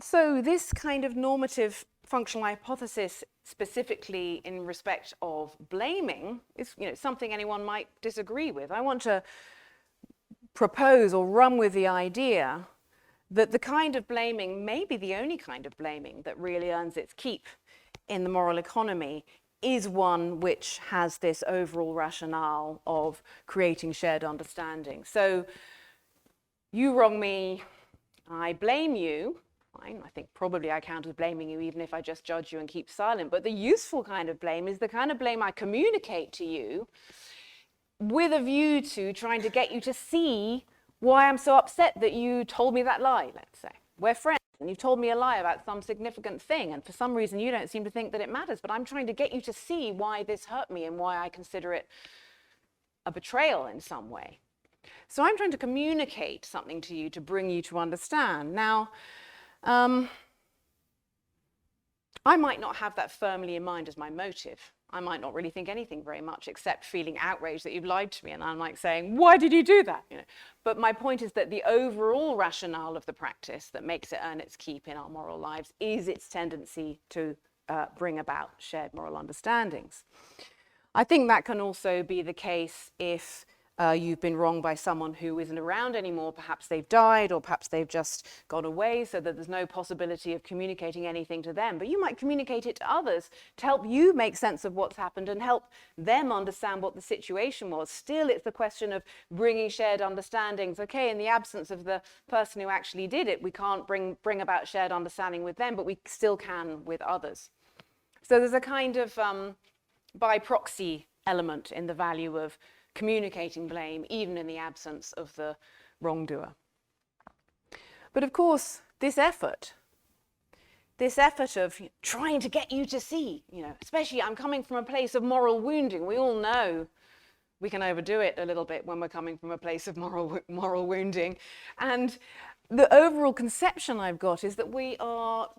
So this kind of normative functional hypothesis, specifically in respect of blaming, is something anyone might disagree with. I want to propose or run with the idea that the kind of blaming, maybe the only kind of blaming that really earns its keep in the moral economy, is one which has this overall rationale of creating shared understanding. So you wrong me, I blame you. Fine, I think probably I count as blaming you even if I just judge you and keep silent. But the useful kind of blame is the kind of blame I communicate to you with a view to trying to get you to see why I'm so upset that you told me that lie, let's say. We're friends, and you've told me a lie about some significant thing, and for some reason you don't seem to think that it matters, but I'm trying to get you to see why this hurt me and why I consider it a betrayal in some way. So I'm trying to communicate something to you to bring you to understand. Now, I might not have that firmly in mind as my motive. I might not really think anything very much except feeling outraged that you've lied to me, and I'm like saying, why did you do that? You know? But my point is that the overall rationale of the practice that makes it earn its keep in our moral lives is its tendency to bring about shared moral understandings. I think that can also be the case if you've been wronged by someone who isn't around anymore. Perhaps they've died, or perhaps they've just gone away, so that there's no possibility of communicating anything to them. But you might communicate it to others to help you make sense of what's happened and help them understand what the situation was. Still, it's the question of bringing shared understandings. Okay, in the absence of the person who actually did it, we can't bring about shared understanding with them, but we still can with others. So there's a kind of by proxy element in the value of communicating blame, even in the absence of the wrongdoer. But of course, this effort of trying to get you to see, especially I'm coming from a place of moral wounding. We all know we can overdo it a little bit when we're coming from a place of moral wounding. And the overall conception I've got is that we are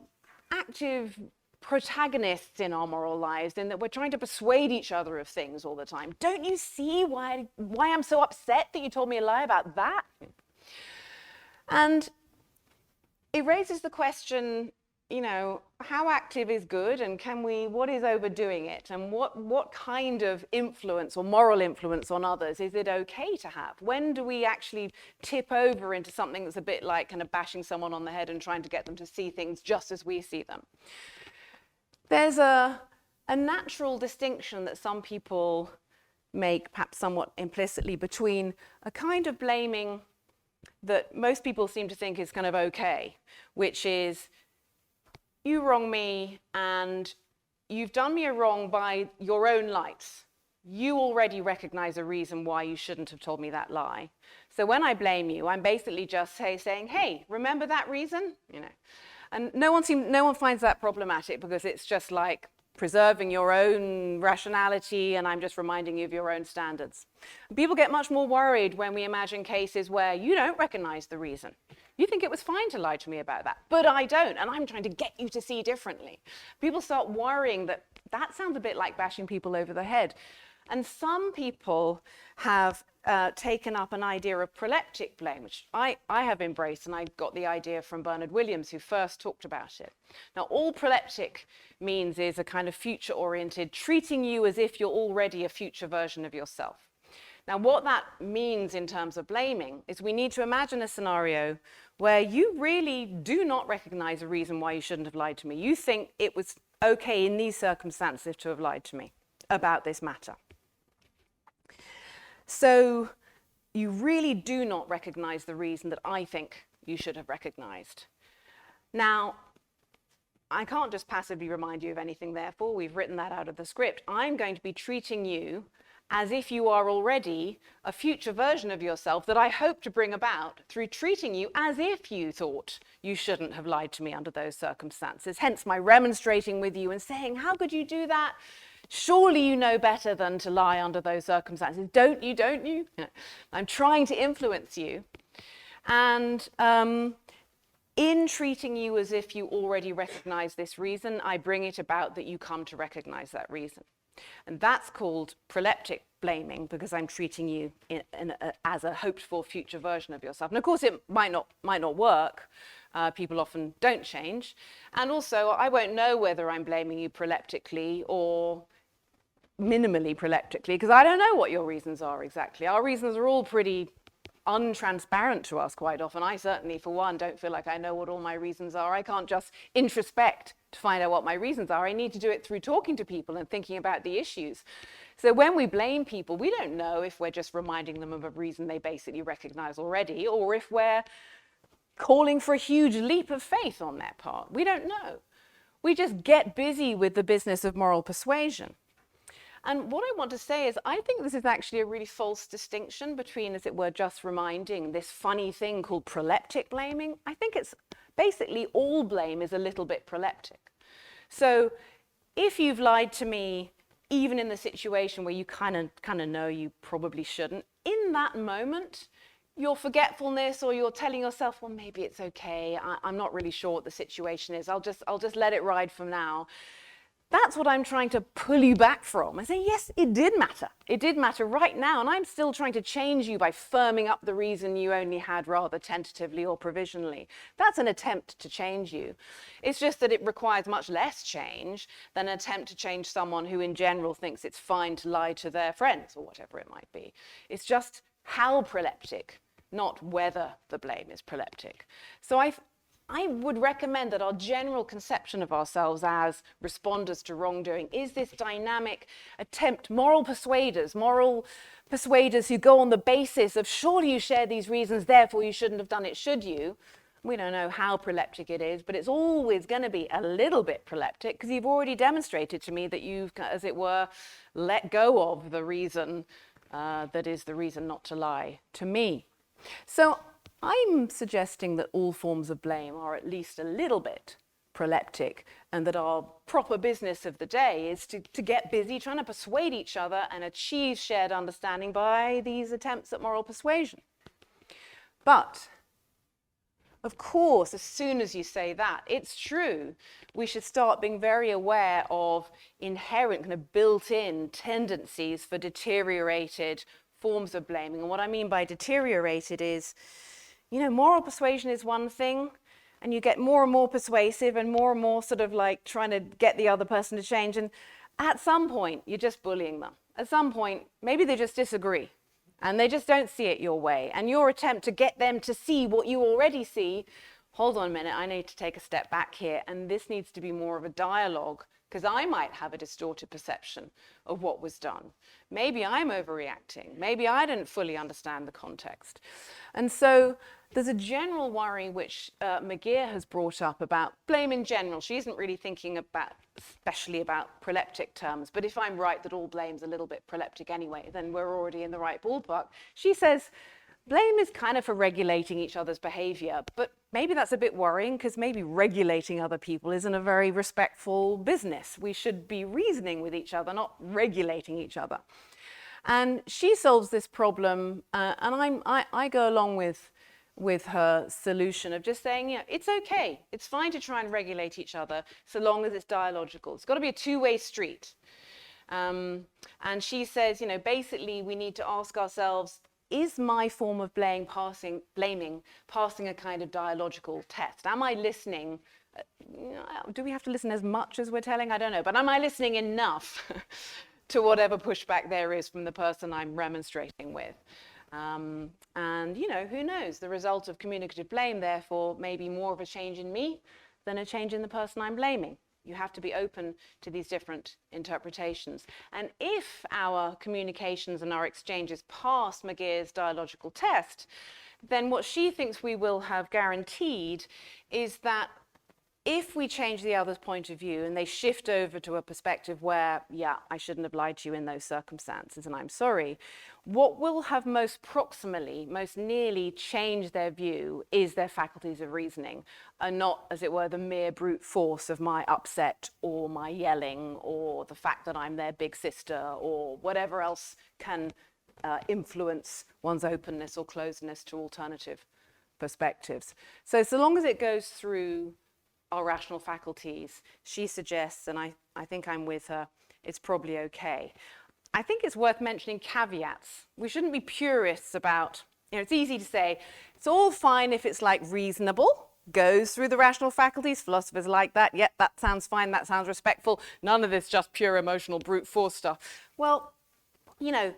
active protagonists in our moral lives, in that we're trying to persuade each other of things all the time. Don't you see why I'm so upset that you told me a lie about that? And it raises the question, how active is good, and what is overdoing it, and what kind of influence or moral influence on others is it okay to have? When do we actually tip over into something that's a bit like kind of bashing someone on the head and trying to get them to see things just as we see them? There's a natural distinction that some people make, perhaps somewhat implicitly, between a kind of blaming that most people seem to think is kind of okay, which is, you wrong me and you've done me a wrong by your own lights. You already recognize a reason why you shouldn't have told me that lie. So when I blame you, I'm basically just saying, hey, remember that reason? And no one finds that problematic, because it's just like preserving your own rationality, and I'm just reminding you of your own standards. People get much more worried when we imagine cases where you don't recognize the reason. You think it was fine to lie to me about that, but I don't, and I'm trying to get you to see differently. People start worrying that sounds a bit like bashing people over the head. And some people have taken up an idea of proleptic blame, which I have embraced, and I got the idea from Bernard Williams, who first talked about it. Now, all proleptic means is a kind of future-oriented, treating you as if you're already a future version of yourself. Now, what that means in terms of blaming is we need to imagine a scenario where you really do not recognize a reason why you shouldn't have lied to me. You think it was okay in these circumstances to have lied to me about this matter. So you really do not recognize the reason that I think you should have recognized. Now, I can't just passively remind you of anything, therefore. We've written that out of the script. I'm going to be treating you as if you are already a future version of yourself that I hope to bring about through treating you as if you thought you shouldn't have lied to me under those circumstances. Hence my remonstrating with you and saying, how could you do that? Surely you know better than to lie under those circumstances. Don't you? I'm trying to influence you. And in treating you as if you already recognize this reason, I bring it about that you come to recognize that reason. And that's called proleptic blaming, because I'm treating you as a hoped-for future version of yourself. And of course, it might not work. People often don't change. And also, I won't know whether I'm blaming you proleptically or minimally proleptically, because I don't know what your reasons are exactly. Our reasons are all pretty untransparent to us quite often. I certainly, for one, don't feel like I know what all my reasons are. I can't just introspect to find out what my reasons are. I need to do it through talking to people and thinking about the issues. So when we blame people, we don't know if we're just reminding them of a reason they basically recognize already, or if we're calling for a huge leap of faith on their part. We don't know. We just get busy with the business of moral persuasion. And what I want to say is, I think this is actually a really false distinction between, as it were, just reminding this funny thing called proleptic blaming. I think it's basically all blame is a little bit proleptic. So if you've lied to me, even in the situation where you kind of know you probably shouldn't, in that moment, your forgetfulness, or you're telling yourself, well, maybe it's okay. I'm not really sure what the situation is. I'll just let it ride from now. That's what I'm trying to pull you back from. I say, yes, it did matter. It did matter right now, and I'm still trying to change you by firming up the reason you only had rather tentatively or provisionally. That's an attempt to change you. It's just that it requires much less change than an attempt to change someone who in general thinks it's fine to lie to their friends or whatever it might be. It's just how proleptic, not whether the blame is proleptic. So I would recommend that our general conception of ourselves as responders to wrongdoing is this dynamic attempt, moral persuaders who go on the basis of surely you share these reasons, therefore you shouldn't have done it, should you? We don't know how proleptic it is, but it's always going to be a little bit proleptic because you've already demonstrated to me that you've, as it were, let go of the reason that is the reason not to lie to me. So I'm suggesting that all forms of blame are at least a little bit proleptic, and that our proper business of the day is to get busy trying to persuade each other and achieve shared understanding by these attempts at moral persuasion. But, of course, as soon as you say that, it's true, we should start being very aware of inherent, kind of built-in tendencies for deteriorated forms of blaming. And what I mean by deteriorated is, you know, moral persuasion is one thing, and you get more and more persuasive and more sort of like trying to get the other person to change. And at some point, you're just bullying them. At some point, maybe they just disagree and they just don't see it your way. And your attempt to get them to see what you already see, hold on a minute, I need to take a step back here. And this needs to be more of a dialogue, because I might have a distorted perception of what was done. Maybe I'm overreacting. Maybe I didn't fully understand the context. And so there's a general worry which McGeer has brought up about blame in general. She isn't really thinking about, especially about proleptic terms, but if I'm right that all blame's a little bit proleptic anyway, then we're already in the right ballpark. She says, blame is kind of for regulating each other's behavior, but maybe that's a bit worrying because maybe regulating other people isn't a very respectful business. We should be reasoning with each other, not regulating each other. And she solves this problem, and I go along with her solution of just saying, yeah, it's okay. It's fine to try and regulate each other so long as it's dialogical. It's got to be a two-way street. And she says, you know, basically we need to ask ourselves, is my form of blaming passing a kind of dialogical test? Am I listening? Do we have to listen as much as we're telling? I don't know. But am I listening enough to whatever pushback there is from the person I'm remonstrating with? And, you know, who knows? The result of communicative blame, therefore, may be more of a change in me than a change in the person I'm blaming. You have to be open to these different interpretations. And if our communications and our exchanges pass McGeer's dialogical test, then what she thinks we will have guaranteed is that if we change the other's point of view and they shift over to a perspective where, yeah, I shouldn't have lied to you in those circumstances and I'm sorry, what will have most proximally, most nearly changed their view is their faculties of reasoning, and not, as it were, the mere brute force of my upset or my yelling or the fact that I'm their big sister or whatever else can influence one's openness or closedness to alternative perspectives. So long as it goes through our rational faculties, she suggests, and I think I'm with her, it's probably okay. I think it's worth mentioning caveats. We shouldn't be purists about, you know, it's easy to say, it's all fine if it's like reasonable, goes through the rational faculties, philosophers like that, yep, that sounds fine, that sounds respectful, none of this just pure emotional brute force stuff. Well, you know,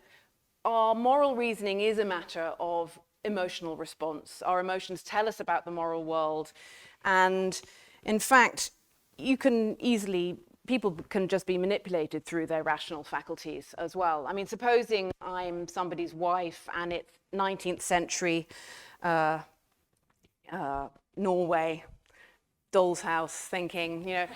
our moral reasoning is a matter of emotional response. Our emotions tell us about the moral world, and in fact, people can just be manipulated through their rational faculties as well. I mean, supposing I'm somebody's wife and it's 19th century Norway, doll's house thinking, you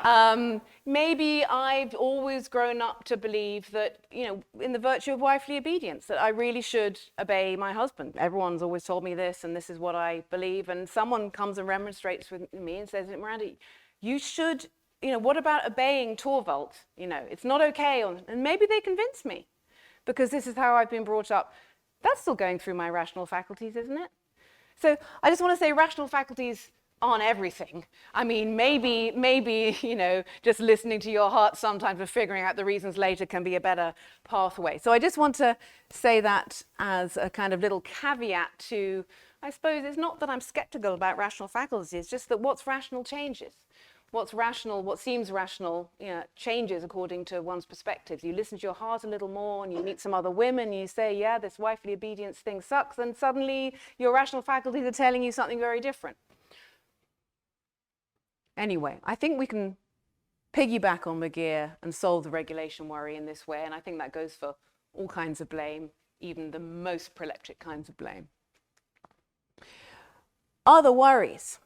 know, maybe I've always grown up to believe that, you know, in the virtue of wifely obedience, that I really should obey my husband. Everyone's always told me this, and this is what I believe. And someone comes and remonstrates with me and says, Miranda, you should, you know, what about obeying Torvald? You know, it's not okay. And maybe they convince me, because this is how I've been brought up. That's still going through my rational faculties, isn't it? So I just want to say rational faculties aren't everything. I mean, maybe, you know, just listening to your heart sometimes and figuring out the reasons later can be a better pathway. So I just want to say that as a kind of little caveat to, I suppose, it's not that I'm skeptical about rational faculties, it's just that what's rational changes. What's rational, what seems rational, you know, changes according to one's perspectives. You listen to your heart a little more and you meet some other women, you say, yeah, this wifely obedience thing sucks, and suddenly your rational faculties are telling you something very different. Anyway, I think we can piggyback on McGeer and solve the regulation worry in this way, and I think that goes for all kinds of blame, even the most proleptic kinds of blame. Other worries.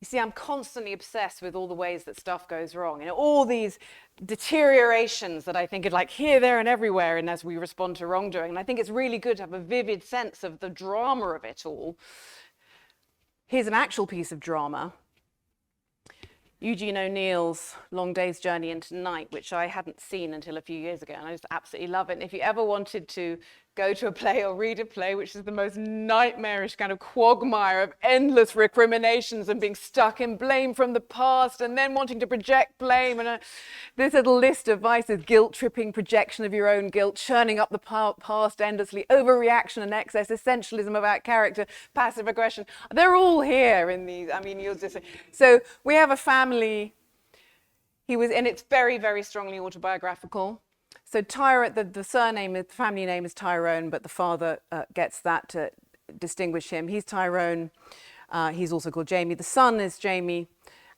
You see, I'm constantly obsessed with all the ways that stuff goes wrong, and all these deteriorations that I think are like here, there, and everywhere, and as we respond to wrongdoing. And I think it's really good to have a vivid sense of the drama of it all. Here's an actual piece of drama. Eugene O'Neill's Long Day's Journey into Night, which I hadn't seen until a few years ago, and I just absolutely love it. And if you ever wanted to go to a play or read a play, which is the most nightmarish kind of quagmire of endless recriminations and being stuck in blame from the past and then wanting to project blame, and this little list of vices: guilt-tripping, projection of your own guilt, churning up the past endlessly, overreaction and excess, essentialism about character, passive aggression. They're all here in these. I mean, you'll just say. So we have a family. And it's very, very strongly autobiographical. So the surname, the family name is Tyrone, but the father gets that to distinguish him. He's Tyrone. He's also called Jamie. The son is Jamie,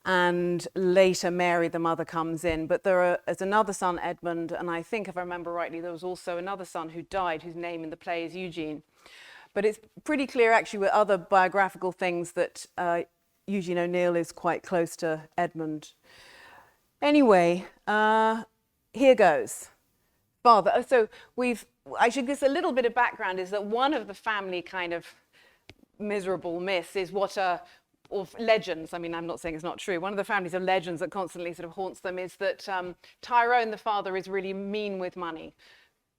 and later Mary, the mother, comes in. But there's another son, Edmund, and I think, if I remember rightly, there was also another son who died, whose name in the play is Eugene. But it's pretty clear, actually, with other biographical things that Eugene O'Neill is quite close to Edmund. Anyway, here goes. Father. So I should give a little bit of background, is that one of the family kind of miserable myths is or legends, I mean, I'm not saying it's not true, one of the families of legends that constantly sort of haunts them is that Tyrone, the father, is really mean with money.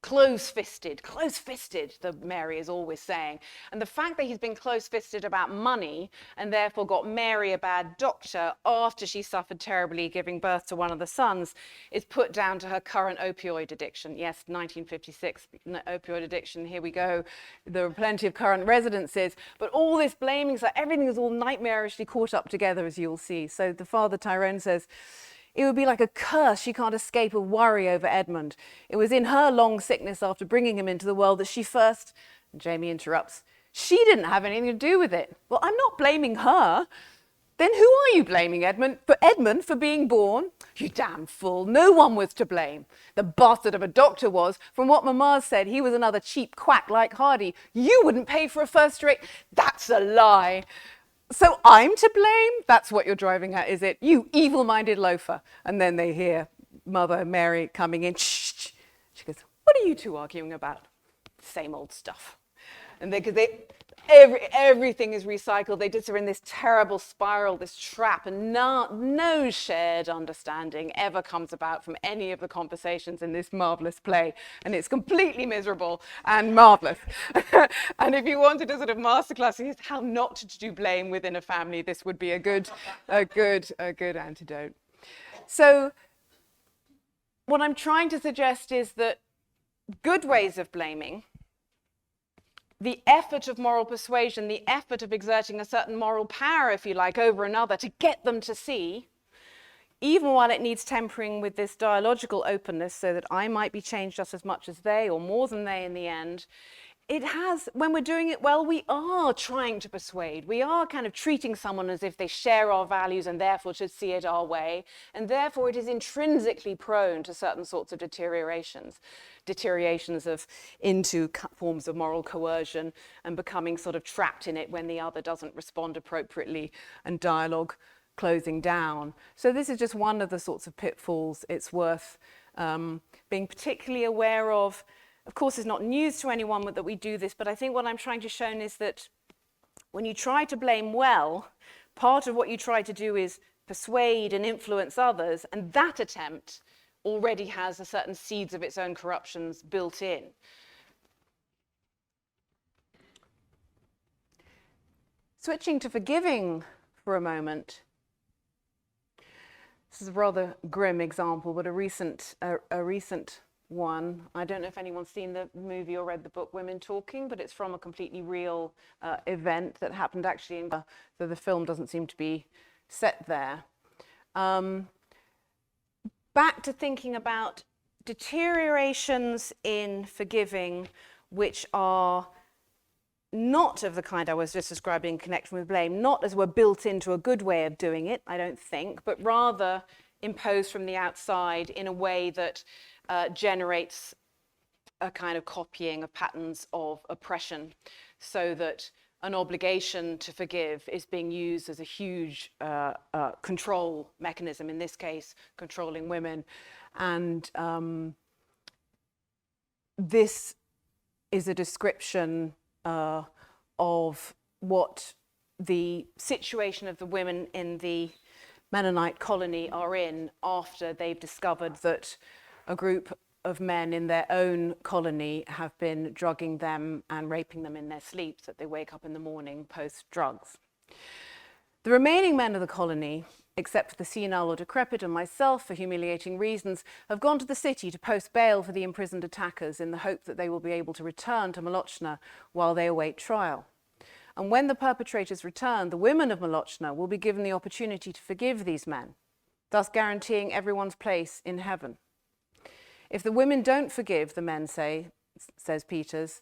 Close-fisted, the Mary is always saying. And the fact that he's been close-fisted about money and therefore got Mary a bad doctor after she suffered terribly giving birth to one of the sons is put down to her current opioid addiction. Yes, 1956, opioid addiction, here we go. There are plenty of current residences, but all this blaming, so everything is all nightmarishly caught up together, as you'll see. So the father, Tyrone, says, it would be like a curse she can't escape a worry over Edmund. It was in her long sickness after bringing him into the world that she first, Jamie interrupts, she didn't have anything to do with it. Well, I'm not blaming her. Then who are you blaming, Edmund? For Edmund for being born? You damn fool, no one was to blame. The bastard of a doctor was. From what Mamma said, he was another cheap quack like Hardy. You wouldn't pay for a first-rate. That's a lie. So I'm to blame? That's what you're driving at, is it? You evil-minded loafer. And then they hear Mother Mary coming in. Shh. She goes, what are you two arguing about? Same old stuff. And everything is recycled. They just are in this terrible spiral, this trap, and no shared understanding ever comes about from any of the conversations in this marvelous play. And it's completely miserable and marvelous. And if you wanted a sort of masterclass in how not to do blame within a family, this would be a good antidote. So what I'm trying to suggest is that good ways of blaming, the effort of moral persuasion, the effort of exerting a certain moral power, if you like, over another to get them to see, even while it needs tempering with this dialogical openness so that I might be changed just as much as they or more than they in the end, it has, when we're doing it well, we are trying to persuade. We are kind of treating someone as if they share our values and therefore should see it our way. And therefore it is intrinsically prone to certain sorts of deteriorations into forms of moral coercion and becoming sort of trapped in it when the other doesn't respond appropriately and dialogue closing down. So this is just one of the sorts of pitfalls it's worth being particularly aware of. Of course, it's not news to anyone that we do this, but I think what I'm trying to show is that when you try to blame well, part of what you try to do is persuade and influence others, and that attempt already has a certain seeds of its own corruptions built in. Switching to forgiving for a moment. This is a rather grim example, but a recent one. I don't know if anyone's seen the movie or read the book Women Talking, but it's from a completely real event that happened actually in, so the film doesn't seem to be set there. Back to thinking about deteriorations in forgiving, which are not of the kind I was just describing in connection with blame, not as we're built into a good way of doing it, I don't think, but rather imposed from the outside in a way that generates a kind of copying of patterns of oppression, so that an obligation to forgive is being used as a huge control mechanism, in this case, controlling women. And this is a description of what the situation of the women in the Mennonite colony are in after they've discovered that a group of men in their own colony have been drugging them and raping them in their sleep, so that they wake up in the morning post-drugs. The remaining men of the colony, except for the senile or decrepit and myself for humiliating reasons, have gone to the city to post bail for the imprisoned attackers in the hope that they will be able to return to Molochna while they await trial. And when the perpetrators return, the women of Molochna will be given the opportunity to forgive these men, thus guaranteeing everyone's place in heaven. If the women don't forgive, the men say, says Peters,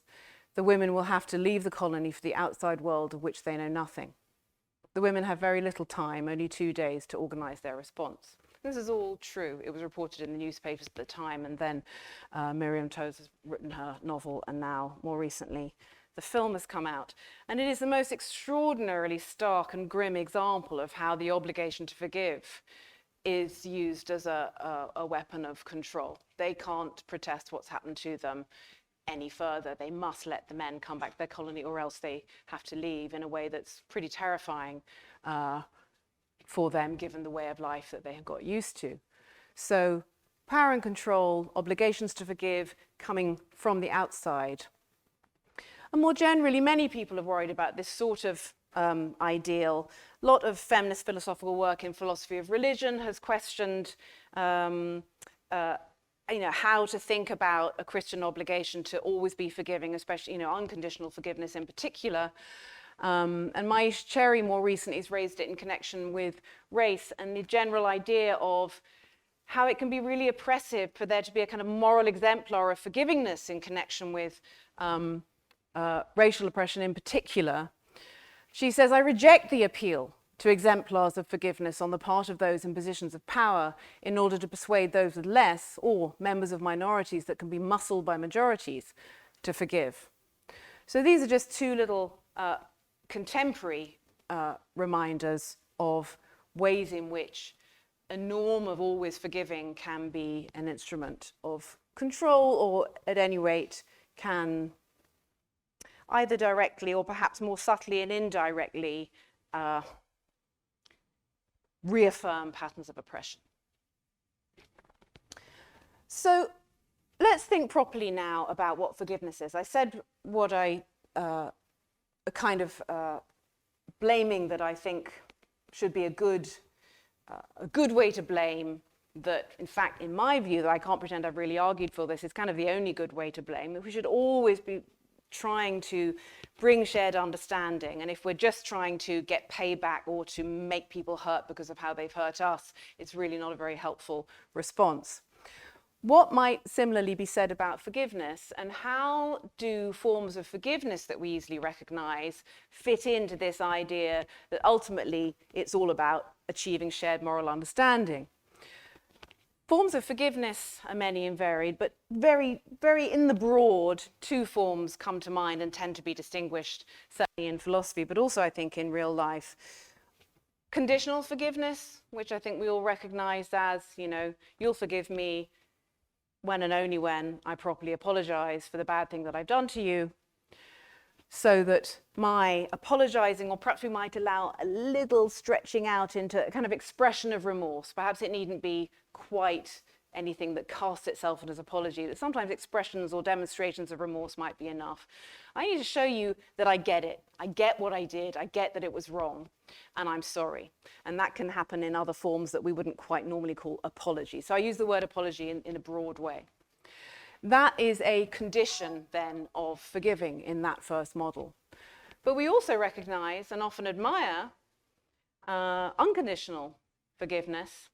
the women will have to leave the colony for the outside world of which they know nothing. The women have very little time, only 2 days, to organise their response. This is all true. It was reported in the newspapers at the time, and then Miriam Toews has written her novel, and now, more recently, the film has come out. And it is the most extraordinarily stark and grim example of how the obligation to forgive is used as a weapon of control. They can't protest what's happened to them any further. They must let the men come back to their colony, or else they have to leave, in a way that's pretty terrifying for them, given the way of life that they have got used to. So power and control, obligations to forgive coming from the outside. And more generally, many people are worried about this sort of ideal. A lot of feminist philosophical work in philosophy of religion has questioned how to think about a Christian obligation to always be forgiving, especially, unconditional forgiveness in particular. And Maish Cherry more recently has raised it in connection with race and the general idea of how it can be really oppressive for there to be a kind of moral exemplar of forgivingness in connection with racial oppression in particular. She says, I reject the appeal to exemplars of forgiveness on the part of those in positions of power in order to persuade those with less, or members of minorities that can be muscled by majorities, to forgive. So these are just two little contemporary reminders of ways in which a norm of always forgiving can be an instrument of control, or at any rate can either directly or perhaps more subtly and indirectly reaffirm patterns of oppression. So let's think properly now about what forgiveness is. I said what a kind of blaming that I think should be a good way to blame, that in fact, in my view, that I can't pretend I've really argued for this, is kind of the only good way to blame, that we should always be trying to bring shared understanding. And if we're just trying to get payback or to make people hurt because of how they've hurt us, it's really not a very helpful response. What might similarly be said about forgiveness, and how do forms of forgiveness that we easily recognize fit into this idea that ultimately it's all about achieving shared moral understanding? Forms of forgiveness are many and varied, but very, very in the broad, two forms come to mind and tend to be distinguished, certainly in philosophy, but also I think in real life. Conditional forgiveness, which I think we all recognize as, you'll forgive me when and only when I properly apologize for the bad thing that I've done to you, so that my apologizing, or perhaps we might allow a little stretching out into a kind of expression of remorse. Perhaps it needn't be quite anything that casts itself as apology, that sometimes expressions or demonstrations of remorse might be enough. I need to show you that I get it. I get what I did. I get that it was wrong, and I'm sorry. And that can happen in other forms that we wouldn't quite normally call apology. So I use the word apology in a broad way. That is a condition, then, of forgiving in that first model. But we also recognize and often admire unconditional forgiveness.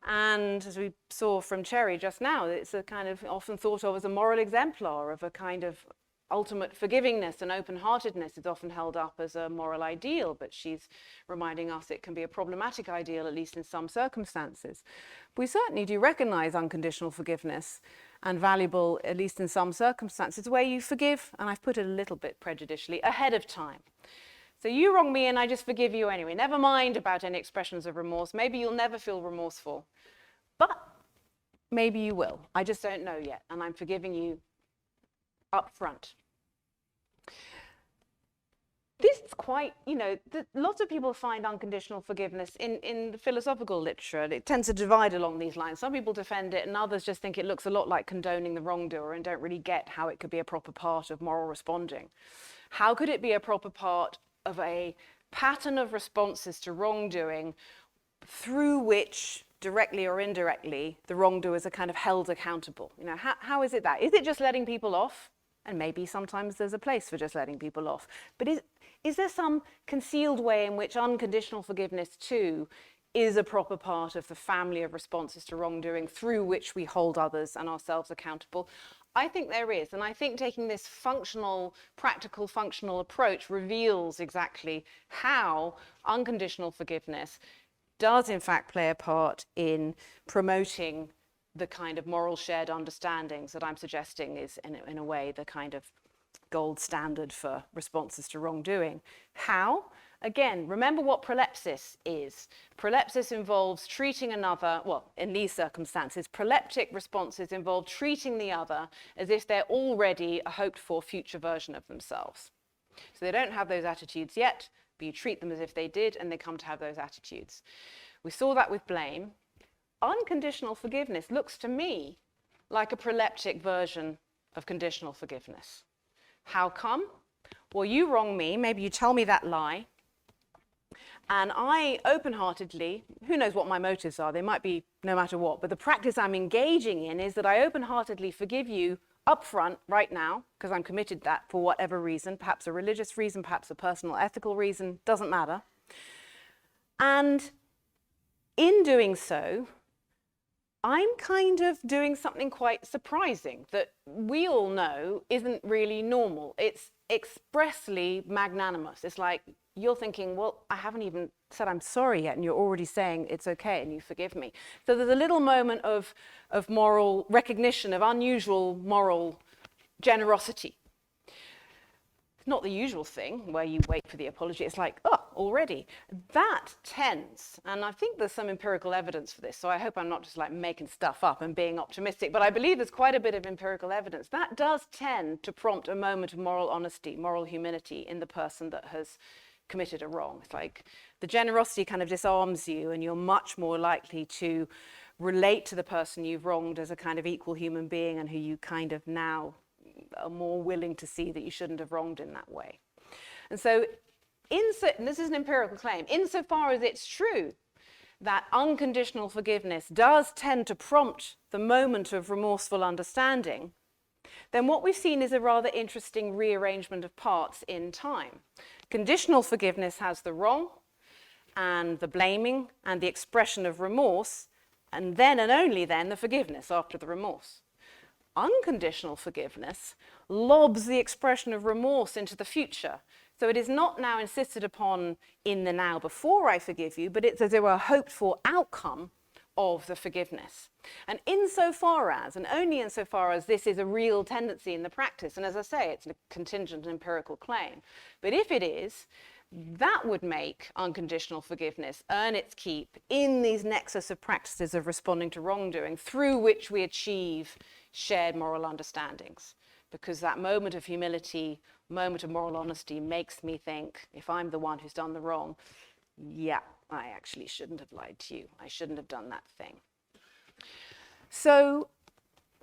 And as we saw from Cherry just now, it's a kind of often thought of as a moral exemplar of a kind of ultimate forgivingness and open-heartedness. It's often held up as a moral ideal, but she's reminding us it can be a problematic ideal, at least in some circumstances. We certainly do recognize unconditional forgiveness and valuable, at least in some circumstances, where you forgive, and I've put it a little bit prejudicially, ahead of time. So you wrong me and I just forgive you anyway. Never mind about any expressions of remorse. Maybe you'll never feel remorseful, but maybe you will. I just don't know yet, and I'm forgiving you up front. This is quite, lots of people find unconditional forgiveness in the philosophical literature. It tends to divide along these lines. Some people defend it and others just think it looks a lot like condoning the wrongdoer and don't really get how it could be a proper part of moral responding. How could it be a proper part of a pattern of responses to wrongdoing through which, directly or indirectly, the wrongdoers are kind of held accountable? How is it that? Is it just letting people off? And maybe sometimes there's a place for just letting people off. But is there some concealed way in which unconditional forgiveness too is a proper part of the family of responses to wrongdoing through which we hold others and ourselves accountable? I think there is, and I think taking this practical functional approach reveals exactly how unconditional forgiveness does in fact play a part in promoting the kind of moral shared understandings that I'm suggesting is in a way the kind of gold standard for responses to wrongdoing. How? Again, remember what prolepsis is. Prolepsis involves treating another, well, in these circumstances, proleptic responses involve treating the other as if they're already a hoped-for future version of themselves. So they don't have those attitudes yet, but you treat them as if they did, and they come to have those attitudes. We saw that with blame. Unconditional forgiveness looks to me like a proleptic version of conditional forgiveness. How come? Well, you wrong me, maybe you tell me that lie, and I open-heartedly, who knows what my motives are, they might be no matter what, but the practice I'm engaging in is that I open-heartedly forgive you up front right now, because I'm committed to that for whatever reason, perhaps a religious reason, perhaps a personal ethical reason, doesn't matter. And in doing so, I'm kind of doing something quite surprising that we all know isn't really normal. It's expressly magnanimous. It's like you're thinking, well, I haven't even said I'm sorry yet, and you're already saying it's okay and you forgive me. So there's a little moment of moral recognition, of unusual moral generosity. It's not the usual thing where you wait for the apology. It's like, oh, already. That tends, and I think there's some empirical evidence for this, so I hope I'm not just like making stuff up and being optimistic, but I believe there's quite a bit of empirical evidence. That does tend to prompt a moment of moral honesty, moral humility in the person that has committed a wrong. It's like the generosity kind of disarms you, and you're much more likely to relate to the person you've wronged as a kind of equal human being and who you kind of now are more willing to see that you shouldn't have wronged in that way. And so, and this is an empirical claim, insofar as it's true that unconditional forgiveness does tend to prompt the moment of remorseful understanding, then what we've seen is a rather interesting rearrangement of parts in time. Conditional forgiveness has the wrong and the blaming and the expression of remorse, and then and only then the forgiveness after the remorse. Unconditional forgiveness lobs the expression of remorse into the future. So it is not now insisted upon in the now before I forgive you, but it's as it were a hoped for outcome of the forgiveness. And insofar as, and only insofar as this is a real tendency in the practice, and as I say, it's a contingent empirical claim, but if it is, that would make unconditional forgiveness earn its keep in these nexus of practices of responding to wrongdoing through which we achieve shared moral understandings. Because that moment of humility, moment of moral honesty makes me think, if I'm the one who's done the wrong, yeah, I actually shouldn't have lied to you. I shouldn't have done that thing. So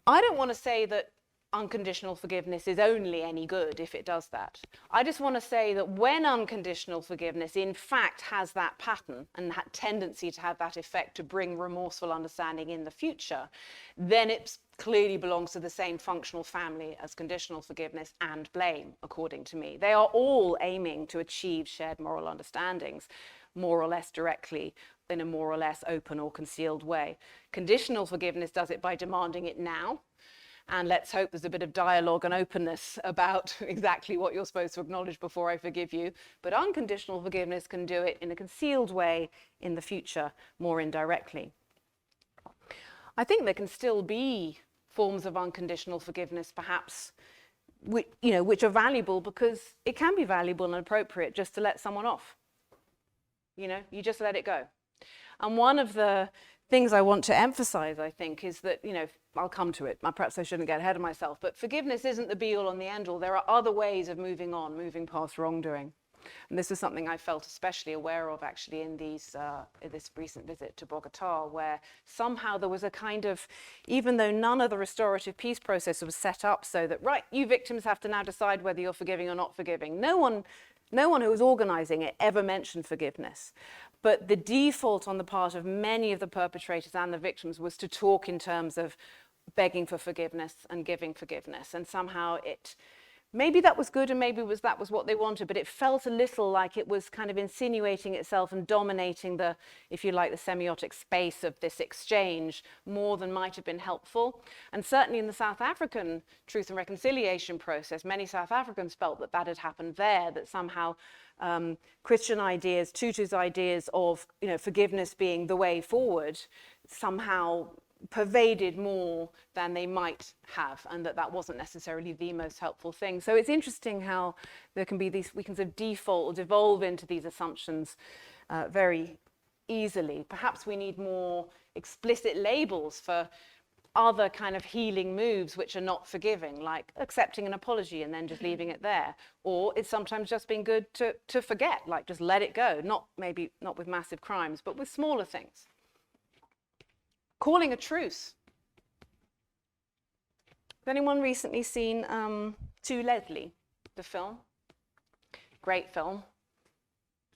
I don't want to say that unconditional forgiveness is only any good if it does that. I just want to say that when unconditional forgiveness in fact has that pattern and that tendency to have that effect to bring remorseful understanding in the future, then it clearly belongs to the same functional family as conditional forgiveness and blame, according to me. They are all aiming to achieve shared moral understandings, more or less directly, in a more or less open or concealed way. Conditional forgiveness does it by demanding it now. And let's hope there's a bit of dialogue and openness about exactly what you're supposed to acknowledge before I forgive you. But unconditional forgiveness can do it in a concealed way in the future, more indirectly. I think there can still be forms of unconditional forgiveness, perhaps, which are valuable because it can be valuable and appropriate just to let someone off. You just let it go. And one of the things I want to emphasize, I think, is that, I'll come to it. Perhaps I shouldn't get ahead of myself, but forgiveness isn't the be-all and the end-all. There are other ways of moving on, moving past wrongdoing. And this is something I felt especially aware of, actually, in this recent visit to Bogota, where somehow there was a kind of, even though none of the restorative peace process was set up so that, right, you victims have to now decide whether you're forgiving or not forgiving. No one who was organizing it ever mentioned forgiveness. But the default on the part of many of the perpetrators and the victims was to talk in terms of begging for forgiveness and giving forgiveness. And somehow maybe that was good and maybe that was what they wanted, but it felt a little like it was kind of insinuating itself and dominating the, if you like, the semiotic space of this exchange more than might have been helpful. And certainly in the South African truth and reconciliation process, many South Africans felt that had happened there, that somehow Christian ideas, Tutu's ideas of forgiveness being the way forward somehow pervaded more than they might have, and that wasn't necessarily the most helpful thing. So it's interesting how there can be these, we can sort of default or devolve into these assumptions very easily. Perhaps we need more explicit labels for other kind of healing moves which are not forgiving, like accepting an apology and then just leaving it there. Or it's sometimes just been good to forget, like just let it go, maybe not with massive crimes, but with smaller things. Calling a truce. Has anyone recently seen To Leslie, the film? Great film.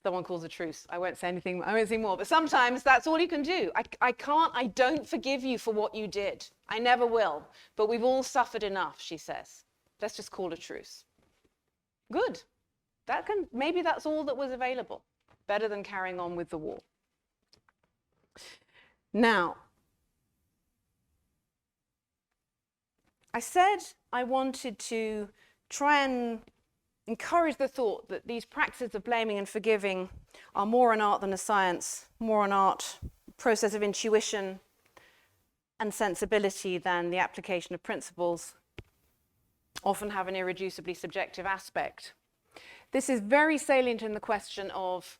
Someone calls a truce. I won't say anything, I won't say more, but sometimes that's all you can do. I don't forgive you for what you did. I never will, but we've all suffered enough, she says. Let's just call a truce. Good. Maybe that's all that was available. Better than carrying on with the war. Now, I said I wanted to try and encourage the thought that these practices of blaming and forgiving are more an art than a science, more an art, process of intuition and sensibility than the application of principles, often have an irreducibly subjective aspect. This is very salient in the question of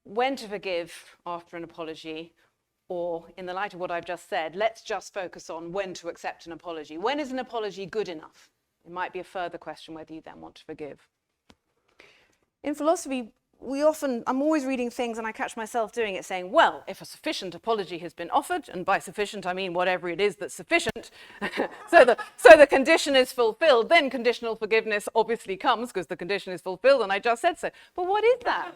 when to forgive after an apology, or in the light of what I've just said, let's just focus on when to accept an apology. When is an apology good enough? It might be a further question whether you then want to forgive. In philosophy, I'm always reading things and I catch myself doing it saying, well, if a sufficient apology has been offered, and by sufficient I mean whatever it is that's sufficient, so the condition is fulfilled, then conditional forgiveness obviously comes because the condition is fulfilled and I just said so. But what is that?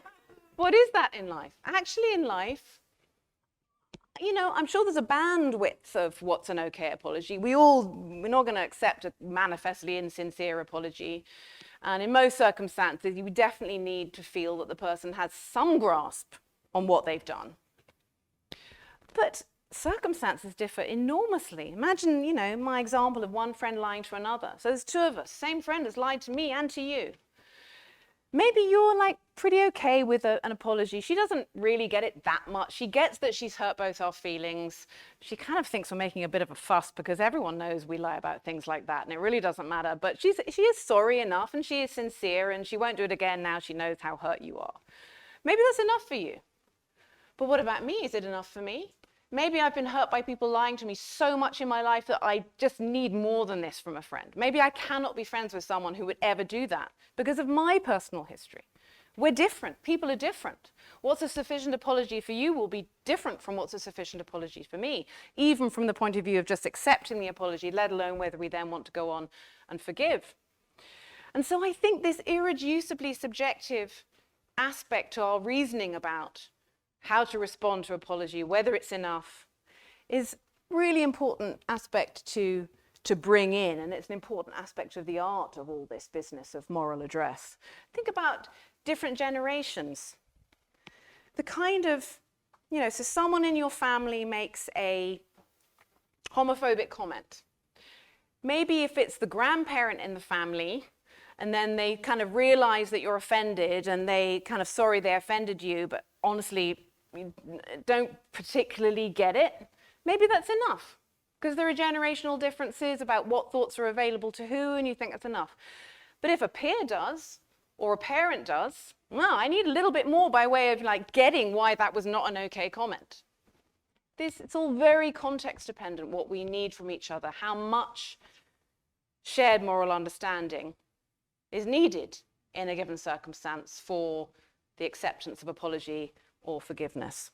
What is that in life? Actually in life, I'm sure there's a bandwidth of what's an okay apology. We're not going to accept a manifestly insincere apology. And in most circumstances, you definitely need to feel that the person has some grasp on what they've done. But circumstances differ enormously. Imagine, my example of one friend lying to another. So there's two of us. Same friend has lied to me and to you. Maybe you're pretty okay with an apology. She doesn't really get it that much. She gets that she's hurt both our feelings. She kind of thinks we're making a bit of a fuss because everyone knows we lie about things like that and it really doesn't matter. But she is sorry enough and she is sincere and she won't do it again now she knows how hurt you are. Maybe that's enough for you. But what about me? Is it enough for me? Maybe I've been hurt by people lying to me so much in my life that I just need more than this from a friend. Maybe I cannot be friends with someone who would ever do that because of my personal history. We're different. People are different. What's a sufficient apology for you will be different from what's a sufficient apology for me, even from the point of view of just accepting the apology, let alone whether we then want to go on and forgive. And so I think this irreducibly subjective aspect to our reasoning about how to respond to apology, whether it's enough, is really important aspect to bring in, and it's an important aspect of the art of all this business of moral address. Think about different generations. The kind of, so someone in your family makes a homophobic comment. Maybe if it's the grandparent in the family, and then they kind of realize that you're offended, and they kind of sorry they offended you, but honestly don't particularly get it, maybe that's enough. Because there are generational differences about what thoughts are available to who, and you think that's enough. But if a peer does, or a parent does, well, I need a little bit more by way of getting why that was not an okay comment. It's all very context dependent, what we need from each other, how much shared moral understanding is needed in a given circumstance for the acceptance of apology or forgiveness.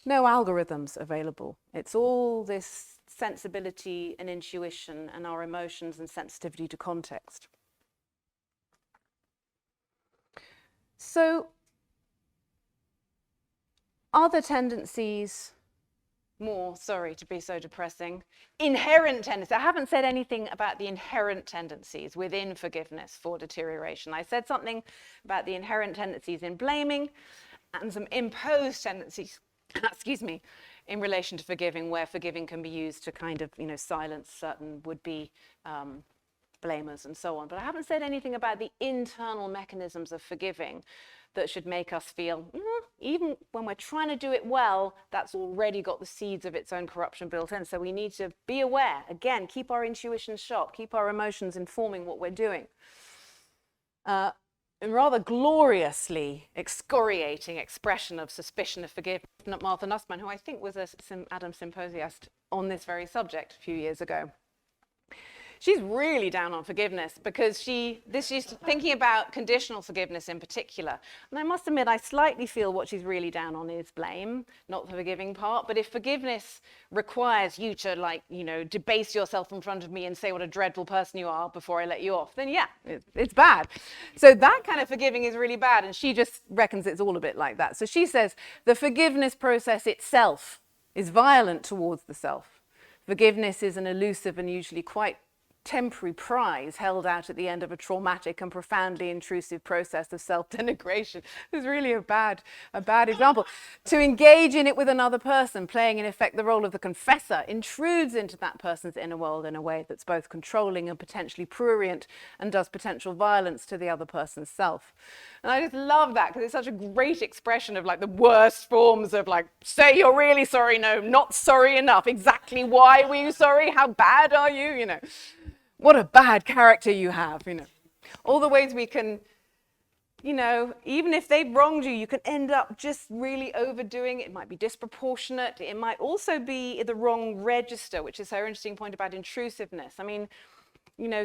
No algorithms available. It's all this sensibility and intuition and our emotions and sensitivity to context. So, other tendencies, sorry to be so depressing, inherent tendencies. I haven't said anything about the inherent tendencies within forgiveness for deterioration. I said something about the inherent tendencies in blaming and some imposed tendencies, excuse me, in relation to forgiving, where forgiving can be used to kind of, silence certain would-be blamers and so on. But I haven't said anything about the internal mechanisms of forgiving that should make us feel, even when we're trying to do it well, that's already got the seeds of its own corruption built in. So we need to be aware. Again, keep our intuition sharp, keep our emotions informing what we're doing. And rather gloriously excoriating expression of suspicion of forgiveness, Martha Nussbaum, who I think was a Adams symposiast on this very subject a few years ago. She's really down on forgiveness because she's thinking about conditional forgiveness in particular. And I must admit, I slightly feel what she's really down on is blame, not the forgiving part. But if forgiveness requires you to debase yourself in front of me and say what a dreadful person you are before I let you off, then yeah, it's bad. So that kind of forgiving is really bad. And she just reckons it's all a bit like that. So she says the forgiveness process itself is violent towards the self. Forgiveness is an elusive and usually quite temporary prize held out at the end of a traumatic and profoundly intrusive process of self-denigration. It's really a bad example. To engage in it with another person, playing in effect the role of the confessor, intrudes into that person's inner world in a way that's both controlling and potentially prurient and does potential violence to the other person's self. And I just love that because it's such a great expression of the worst forms of say you're really sorry, no, not sorry enough, exactly why were you sorry, how bad are you, what a bad character you have, All the ways we can, even if they've wronged you, you can end up just really overdoing it. It might be disproportionate. It might also be the wrong register, which is her interesting point about intrusiveness. I mean,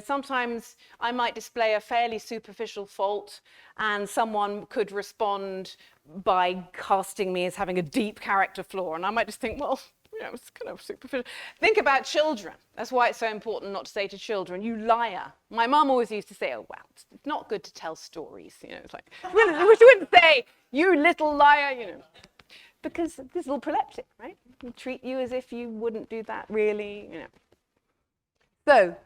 sometimes I might display a fairly superficial fault and someone could respond by casting me as having a deep character flaw. And I might just think, well, it's kind of superficial. Think about children. That's why it's so important not to say to children, you liar. My mum always used to say, oh, well, it's not good to tell stories. It's like, she wouldn't say, you little liar, because this is all proleptic, right? We treat you as if you wouldn't do that really, So,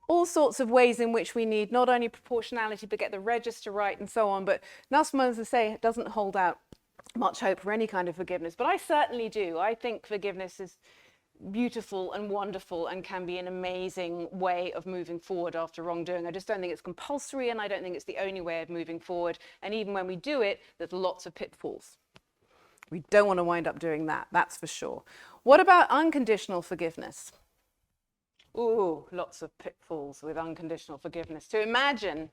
all sorts of ways in which we need not only proportionality, but get the register right and so on. But Nussbaum, as I say, doesn't hold out much hope for any kind of forgiveness, but I certainly do. I think forgiveness is beautiful and wonderful and can be an amazing way of moving forward after wrongdoing. I just don't think it's compulsory, and I don't think it's the only way of moving forward. And even when we do it, there's lots of pitfalls. We don't want to wind up doing that, that's for sure. What about unconditional forgiveness? Ooh, lots of pitfalls with unconditional forgiveness. To imagine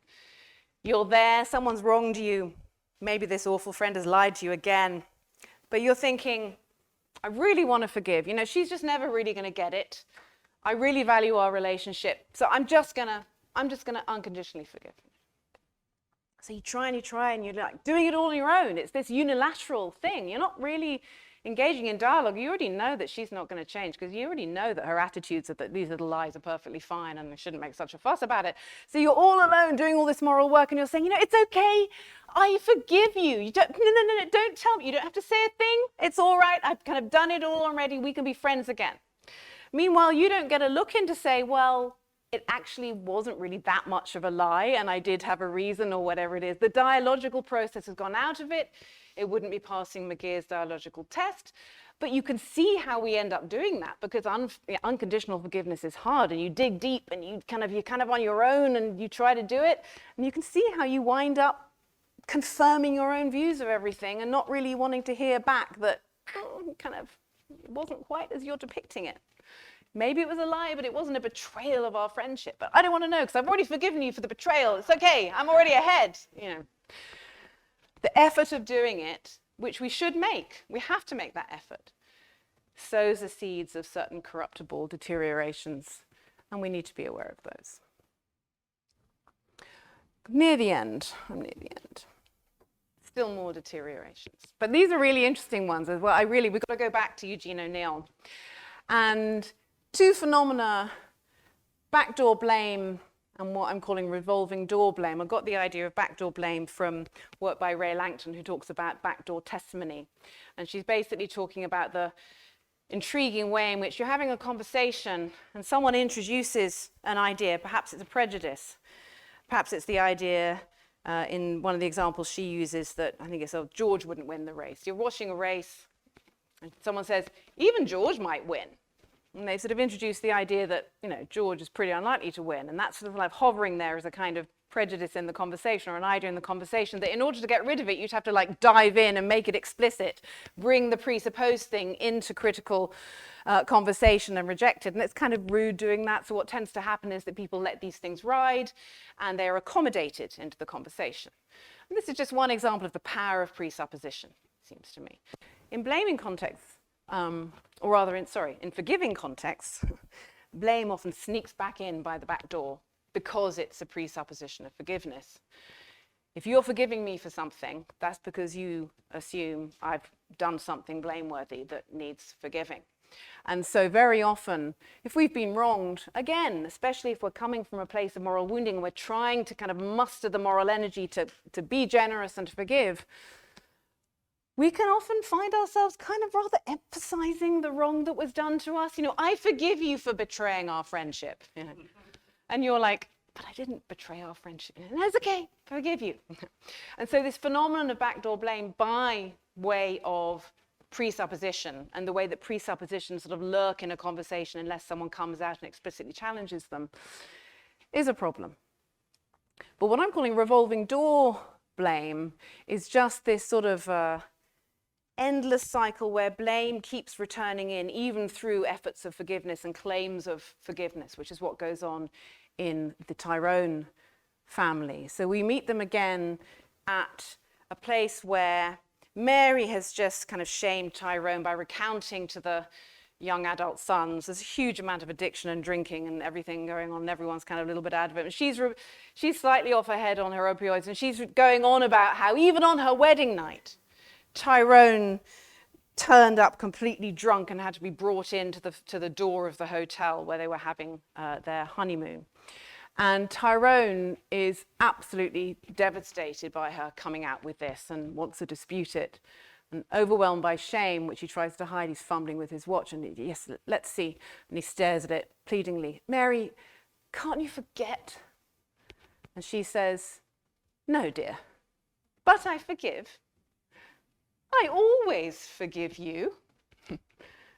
you're there, someone's wronged you, maybe this awful friend has lied to you again, but you're thinking, I really want to forgive. She's just never really going to get it. I really value our relationship, so I'm just going to unconditionally forgive. So you try and you're like doing it all on your own. It's this unilateral thing. You're not really engaging in dialogue. You already know that she's not going to change because you already know that her attitudes are that these little lies are perfectly fine and they shouldn't make such a fuss about it. So you're all alone doing all this moral work and you're saying, it's okay. I forgive you. You don't, no, don't tell me. You don't have to say a thing. It's all right. I've kind of done it all already. We can be friends again. Meanwhile, you don't get a look in to say, well, it actually wasn't really that much of a lie and I did have a reason or whatever it is. The dialogical process has gone out of it. It wouldn't be passing McGear's dialogical test. But you can see how we end up doing that because unconditional forgiveness is hard and you dig deep and you're kind of on your own and you try to do it. And you can see how you wind up confirming your own views of everything and not really wanting to hear back that it wasn't quite as you're depicting it. Maybe it was a lie, but it wasn't a betrayal of our friendship. But I don't want to know because I've already forgiven you for the betrayal. It's okay. I'm already ahead. The effort of doing it, which we should make, we have to make that effort, sows the seeds of certain corruptible deteriorations, and we need to be aware of those. I'm near the end. Still more deteriorations. But these are really interesting ones as well. We've got to go back to Eugene O'Neill. And two phenomena, backdoor blame and what I'm calling revolving door blame. I got the idea of backdoor blame from work by Ray Langton, who talks about backdoor testimony. And she's basically talking about the intriguing way in which you're having a conversation and someone introduces an idea. Perhaps it's a prejudice. Perhaps it's the idea in one of the examples she uses that I think it's, George wouldn't win the race. You're watching a race and someone says, even George might win. And they sort of introduce the idea that, George is pretty unlikely to win. And that's sort of like hovering there as a kind of prejudice in the conversation or an idea in the conversation that in order to get rid of it, you'd have to like dive in and make it explicit, bring the presupposed thing into critical conversation and reject it. And it's kind of rude doing that. So what tends to happen is that people let these things ride and they're accommodated into the conversation. And this is just one example of the power of presupposition, it seems to me. In blaming contexts, in forgiving contexts, blame often sneaks back in by the back door because it's a presupposition of forgiveness. If you're forgiving me for something, that's because you assume I've done something blameworthy that needs forgiving. And so very often, if we've been wronged, again, especially if we're coming from a place of moral wounding and we're trying to kind of muster the moral energy to be generous and to forgive, we can often find ourselves kind of rather emphasizing the wrong that was done to us. I forgive you for betraying our friendship. And you're like, but I didn't betray our friendship. And it's okay, forgive you. And so this phenomenon of backdoor blame by way of presupposition and the way that presuppositions sort of lurk in a conversation unless someone comes out and explicitly challenges them is a problem. But what I'm calling revolving door blame is just this sort of endless cycle where blame keeps returning in even through efforts of forgiveness and claims of forgiveness, which is what goes on in the Tyrone family. So we meet them again at a place where Mary has just kind of shamed Tyrone by recounting to the young adult sons. There's a huge amount of addiction and drinking and everything going on, and everyone's kind of a little bit out of it. And she's slightly off her head on her opioids, and she's going on about how even on her wedding night, Tyrone turned up completely drunk and had to be brought into the door of the hotel where they were having their honeymoon. And Tyrone is absolutely devastated by her coming out with this and wants to dispute it. And overwhelmed by shame, which he tries to hide, he's fumbling with his watch and yes, let's see. And he stares at it pleadingly. Mary, can't you forget? And she says, no, dear, but I forgive. I always forgive you.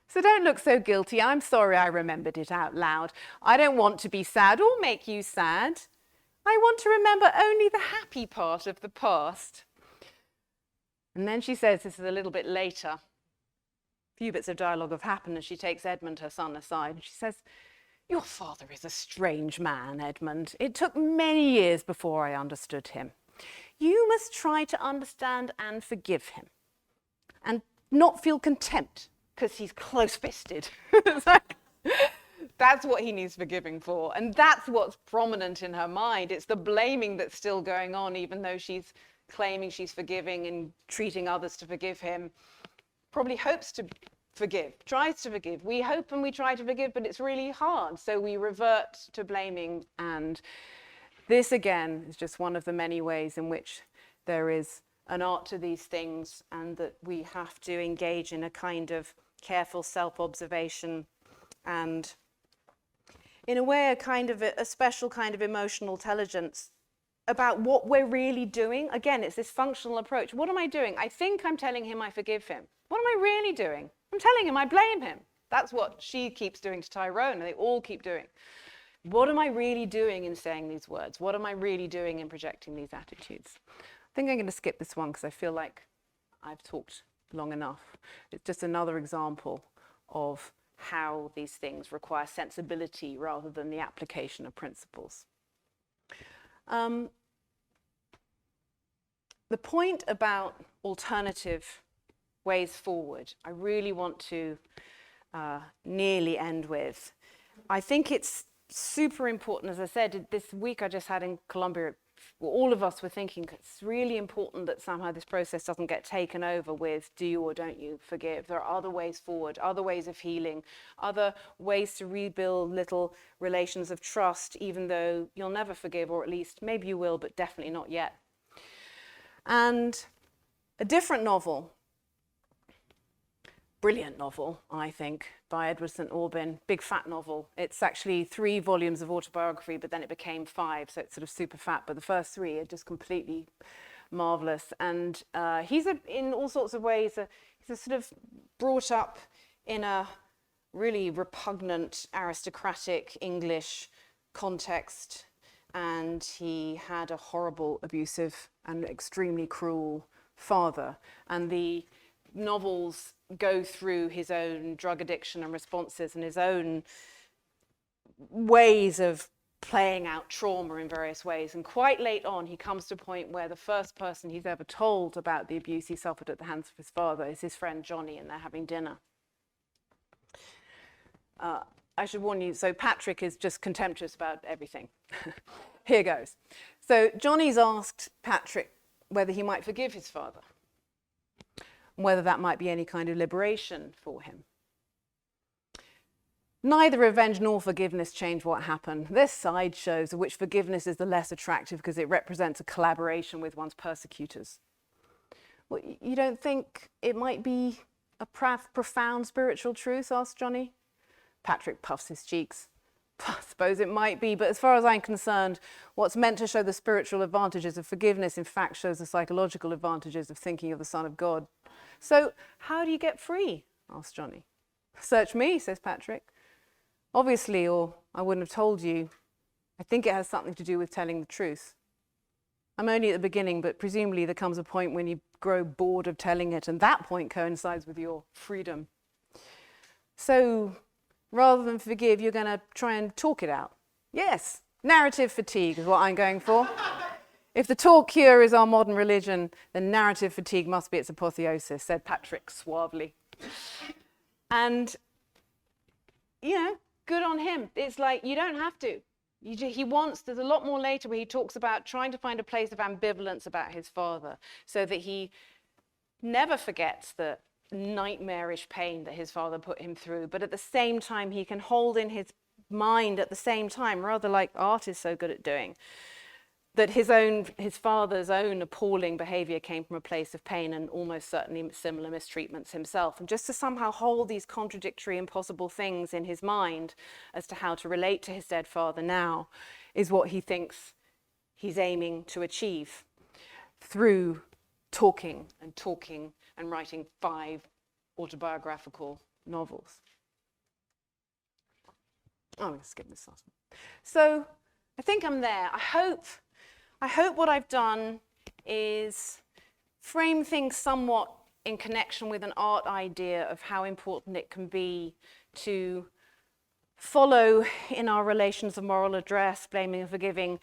So don't look so guilty. I'm sorry I remembered it out loud. I don't want to be sad or make you sad. I want to remember only the happy part of the past. And then she says, this is a little bit later, a few bits of dialogue have happened, and she takes Edmund, her son, aside, and she says, your father is a strange man, Edmund. It took many years before I understood him. You must try to understand and forgive him, and not feel contempt because he's close-fisted. That's what he needs forgiving for. And that's what's prominent in her mind. It's the blaming that's still going on, even though she's claiming she's forgiving and treating others to forgive him. Probably hopes to forgive, tries to forgive. We hope and we try to forgive, but it's really hard. So we revert to blaming. And this, again, is just one of the many ways in which there is an art to these things, and that we have to engage in a kind of careful self-observation and, in a way, a special kind of emotional intelligence about what we're really doing. Again, it's this functional approach. What am I doing? I think I'm telling him I forgive him. What am I really doing? I'm telling him I blame him. That's what she keeps doing to Tyrone, and they all keep doing. What am I really doing in saying these words? What am I really doing in projecting these attitudes? I think I'm going to skip this one because I feel like I've talked long enough. It's just another example of how these things require sensibility rather than the application of principles. The point about alternative ways forward, I really want to nearly end with. I think it's super important, as I said, this week I just had in Colombia, all of us were thinking it's really important that somehow this process doesn't get taken over with do you or don't you forgive. There are other ways forward, other ways of healing, other ways to rebuild little relations of trust, even though you'll never forgive, or at least maybe you will, but definitely not yet. And a different novel, brilliant novel, I think, by Edward St. Aubyn, big fat novel. It's actually 3 volumes of autobiography, but then it became 5, so it's sort of super fat. But the first 3 are just completely marvelous. And he's in all sorts of ways, he's sort of brought up in a really repugnant aristocratic English context. And he had a horrible, abusive, and extremely cruel father. And the novels go through his own drug addiction and responses and his own ways of playing out trauma in various ways. And quite late on, he comes to a point where the first person he's ever told about the abuse he suffered at the hands of his father is his friend Johnny, and they're having dinner. I should warn you, so Patrick is just contemptuous about everything. Here goes. So Johnny's asked Patrick whether he might forgive his father, whether that might be any kind of liberation for him. Neither revenge nor forgiveness change what happened. This side shows which forgiveness is the less attractive because it represents a collaboration with one's persecutors. Well, you don't think it might be a profound spiritual truth? Asked Johnny. Patrick puffs his cheeks. I suppose it might be, but as far as I'm concerned, what's meant to show the spiritual advantages of forgiveness in fact shows the psychological advantages of thinking of the Son of God. So how do you get free? Asked Johnny. Search me, says Patrick. Obviously, or I wouldn't have told you. I think it has something to do with telling the truth. I'm only at the beginning, but presumably there comes a point when you grow bored of telling it, and that point coincides with your freedom. So rather than forgive, you're going to try and talk it out. Yes, narrative fatigue is what I'm going for. If the talk cure is our modern religion, then narrative fatigue must be its apotheosis, said Patrick suavely. And, you know, good on him. It's like, you don't have to. There's a lot more later where he talks about trying to find a place of ambivalence about his father so that he never forgets the nightmarish pain that his father put him through, but at the same time he can hold in his mind at the same time, rather like art is so good at doing, that his father's own appalling behavior came from a place of pain and almost certainly similar mistreatments himself. And just to somehow hold these contradictory, impossible things in his mind as to how to relate to his dead father now is what he thinks he's aiming to achieve through talking and writing 5 autobiographical novels. I'm going to skip this last one. So I think I'm there. I hope what I've done is frame things somewhat in connection with an art idea of how important it can be to follow in our relations of moral address, blaming and forgiving,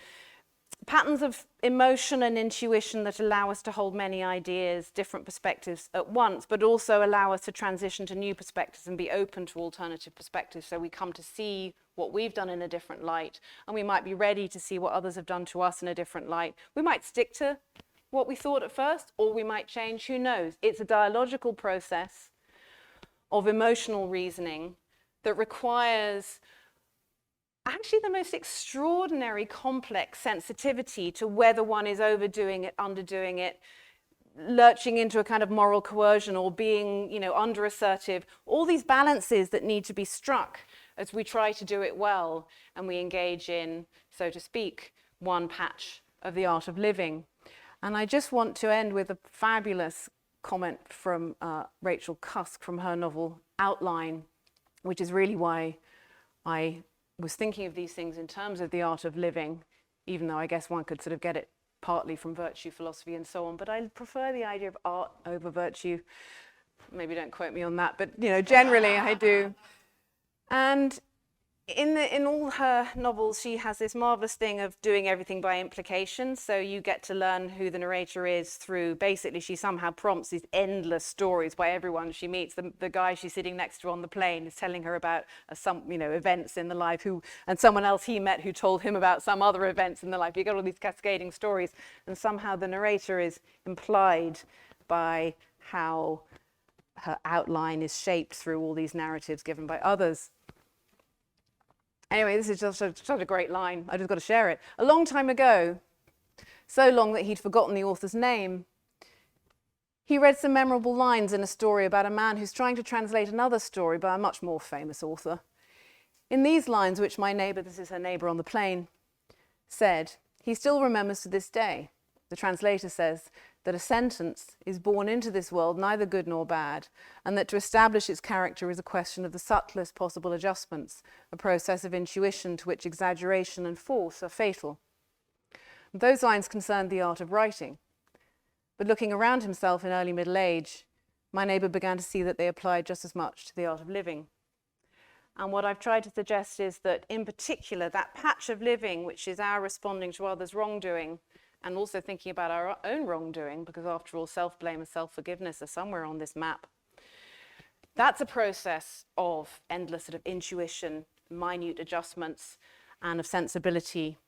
patterns of emotion and intuition that allow us to hold many ideas, different perspectives at once, but also allow us to transition to new perspectives and be open to alternative perspectives. So we come to see what we've done in a different light, and we might be ready to see what others have done to us in a different light. We might stick to what we thought at first, or we might change, who knows? It's a dialogical process of emotional reasoning that requires actually the most extraordinary complex sensitivity to whether one is overdoing it, underdoing it, lurching into a kind of moral coercion, or being, under assertive. All these balances that need to be struck as we try to do it well and we engage in, so to speak, one patch of the art of living. And I just want to end with a fabulous comment from Rachel Cusk from her novel Outline, which is really why I was thinking of these things in terms of the art of living, even though I guess one could sort of get it partly from virtue philosophy and so on. But I prefer the idea of art over virtue. Maybe don't quote me on that, but generally I do. And in all her novels, she has this marvelous thing of doing everything by implication. So you get to learn who the narrator is through, basically, she somehow prompts these endless stories by everyone she meets. The guy she's sitting next to on the plane is telling her about some, events in the life, and someone else he met who told him about some other events in the life. You get all these cascading stories, and somehow the narrator is implied by how her outline is shaped through all these narratives given by others. Anyway, this is just such a great line. I just got to share it. A long time ago, so long that he'd forgotten the author's name, he read some memorable lines in a story about a man who's trying to translate another story by a much more famous author. In these lines, which my neighbor, this is her neighbor on the plane, said, he still remembers to this day. The translator says that a sentence is born into this world neither good nor bad, and that to establish its character is a question of the subtlest possible adjustments, a process of intuition to which exaggeration and force are fatal. Those lines concerned the art of writing. But looking around himself in early middle age, my neighbor began to see that they applied just as much to the art of living. And what I've tried to suggest is that, in particular, that patch of living, which is our responding to others' wrongdoing, and also thinking about our own wrongdoing, because after all, self-blame and self-forgiveness are somewhere on this map. That's a process of endless sort of intuition, minute adjustments, and of sensibility.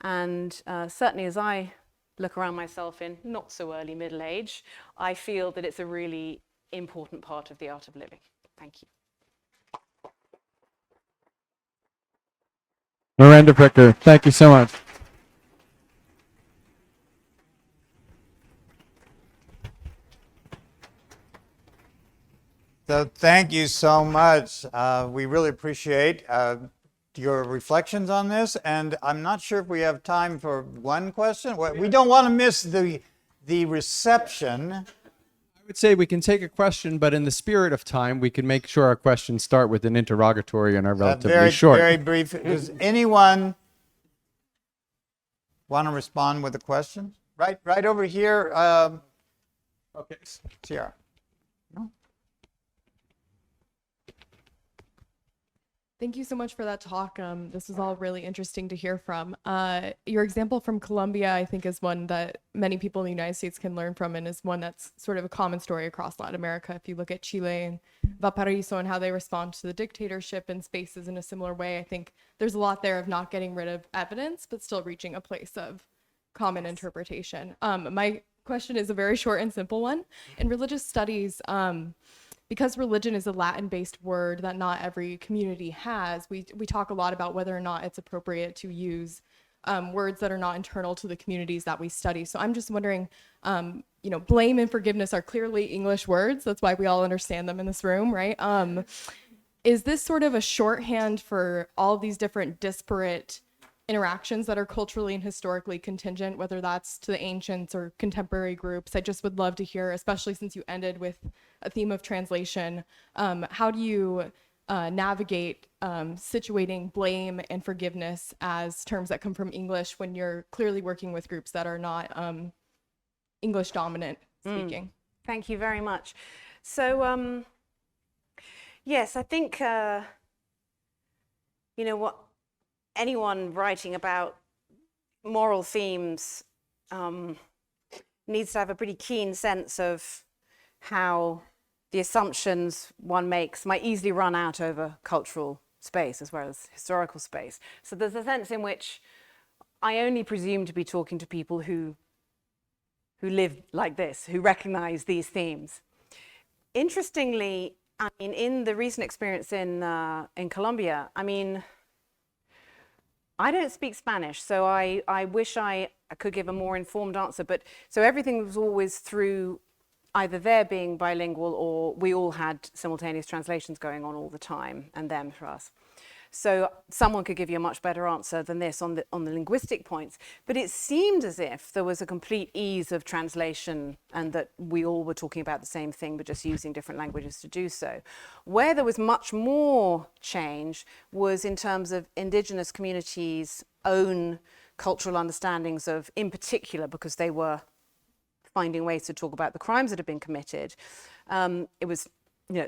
And certainly as I look around myself in not so early middle age, I feel that it's a really important part of the art of living. Thank you. Miranda Fricker, thank you so much. So thank you so much. We really appreciate your reflections on this, and I'm not sure if we have time for one question. We don't want to miss the reception. I would say we can take a question, but in the spirit of time, we can make sure our questions start with an interrogatory and are relatively short. Very brief. Does anyone want to respond with a question? Right over here. Okay. Sierra. No? Thank you so much for that talk. This was all really interesting to hear from. Your example from Colombia, I think, is one that many people in the United States can learn from, and is one that's sort of a common story across Latin America. If you look at Chile and Valparaiso and how they respond to the dictatorship and spaces in a similar way, I think there's a lot there of not getting rid of evidence, but still reaching a place of common interpretation. My question is a very short and simple one. In religious studies, because religion is a Latin-based word that not every community has, we talk a lot about whether or not it's appropriate to use words that are not internal to the communities that we study. So I'm just wondering, blame and forgiveness are clearly English words. That's why we all understand them in this room, right? Is this sort of a shorthand for all these different disparate interactions that are culturally and historically contingent, whether that's to the ancients or contemporary groups? I just would love to hear, especially since you ended with a theme of translation, how do you navigate situating blame and forgiveness as terms that come from English when you're clearly working with groups that are not English dominant speaking? Thank you very much. So, yes, I think, what anyone writing about moral themes needs to have a pretty keen sense of how the assumptions one makes might easily run out over cultural space as well as historical space. So there's a sense in which I only presume to be talking to people who live like this, who recognize these themes. Interestingly, I mean, in the recent experience in Colombia, I mean, I don't speak Spanish, so I wish I could give a more informed answer. But so everything was always through either their being bilingual or we all had simultaneous translations going on all the time, and them for us. So someone could give you a much better answer than this on the linguistic points. But it seemed as if there was a complete ease of translation and that we all were talking about the same thing, but just using different languages to do so. Where there was much more change was in terms of indigenous communities' own cultural understandings of, in particular, because they were finding ways to talk about the crimes that had been committed. It was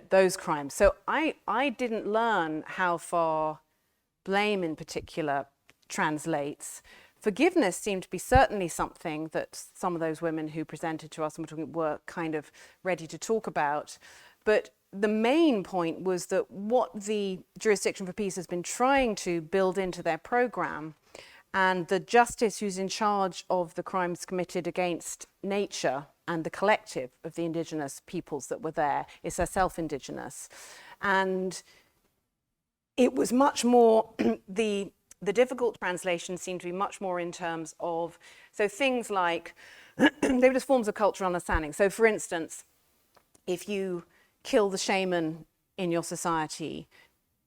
those crimes. So I didn't learn how far blame in particular translates. Forgiveness seemed to be certainly something that some of those women who presented to us and were kind of ready to talk about. But the main point was that what the Jurisdiction for Peace has been trying to build into their program, and the justice who's in charge of the crimes committed against nature and the collective of the indigenous peoples that were there, is herself indigenous. And it was much more, the difficult translation seemed to be much more in terms of, so things like, they were just forms of cultural understanding. So for instance, if you kill the shaman in your society,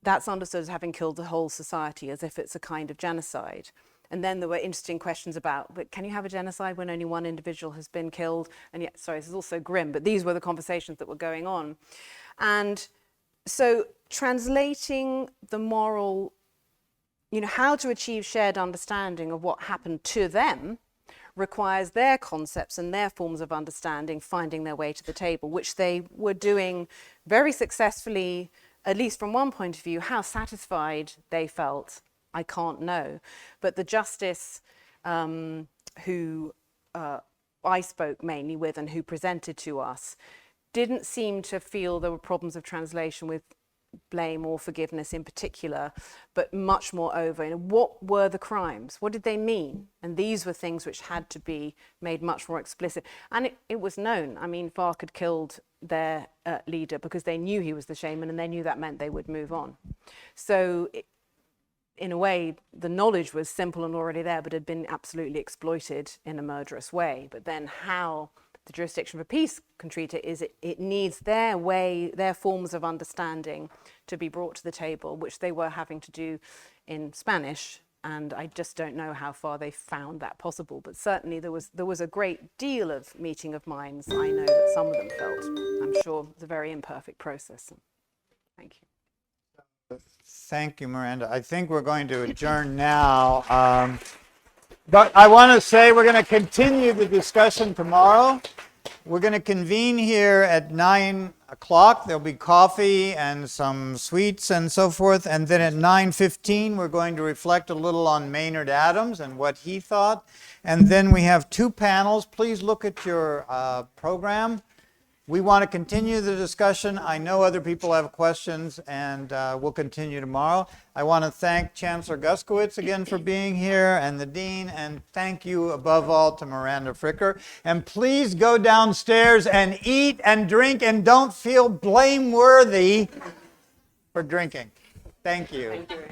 that's understood as having killed the whole society, as if it's a kind of genocide. And then there were interesting questions about, but can you have a genocide when only one individual has been killed? And yet, sorry, this is also grim, but these were the conversations that were going on. And so translating the moral, how to achieve shared understanding of what happened to them requires their concepts and their forms of understanding finding their way to the table, which they were doing very successfully, at least from one point of view. How satisfied they felt, I can't know. But the justice who I spoke mainly with and who presented to us didn't seem to feel there were problems of translation with blame or forgiveness in particular, but much more over what were the crimes, what did they mean? And these were things which had to be made much more explicit. And it was known. I mean, FARC had killed their leader because they knew he was the shaman, and they knew that meant they would move on. So in a way, the knowledge was simple and already there, but had been absolutely exploited in a murderous way. But then how the Jurisdiction for Peace can treat it is it needs their way, their forms of understanding to be brought to the table, which they were having to do in Spanish. And I just don't know how far they found that possible. But certainly there was a great deal of meeting of minds. I know that some of them felt. I'm sure it's a very imperfect process. Thank you. Thank you, Miranda. I think we're going to adjourn now. But I want to say we're going to continue the discussion tomorrow. We're going to convene here at 9 o'clock. There'll be coffee and some sweets and so forth. And then at 9:15, we're going to reflect a little on Maynard Adams and what he thought. And then we have 2 panels. Please look at your program. We want to continue the discussion. I know other people have questions, and we'll continue tomorrow. I want to thank Chancellor Guskowitz again for being here, and the Dean, and thank you above all to Miranda Fricker. And please go downstairs and eat and drink, and don't feel blameworthy for drinking. Thank you. Thank you.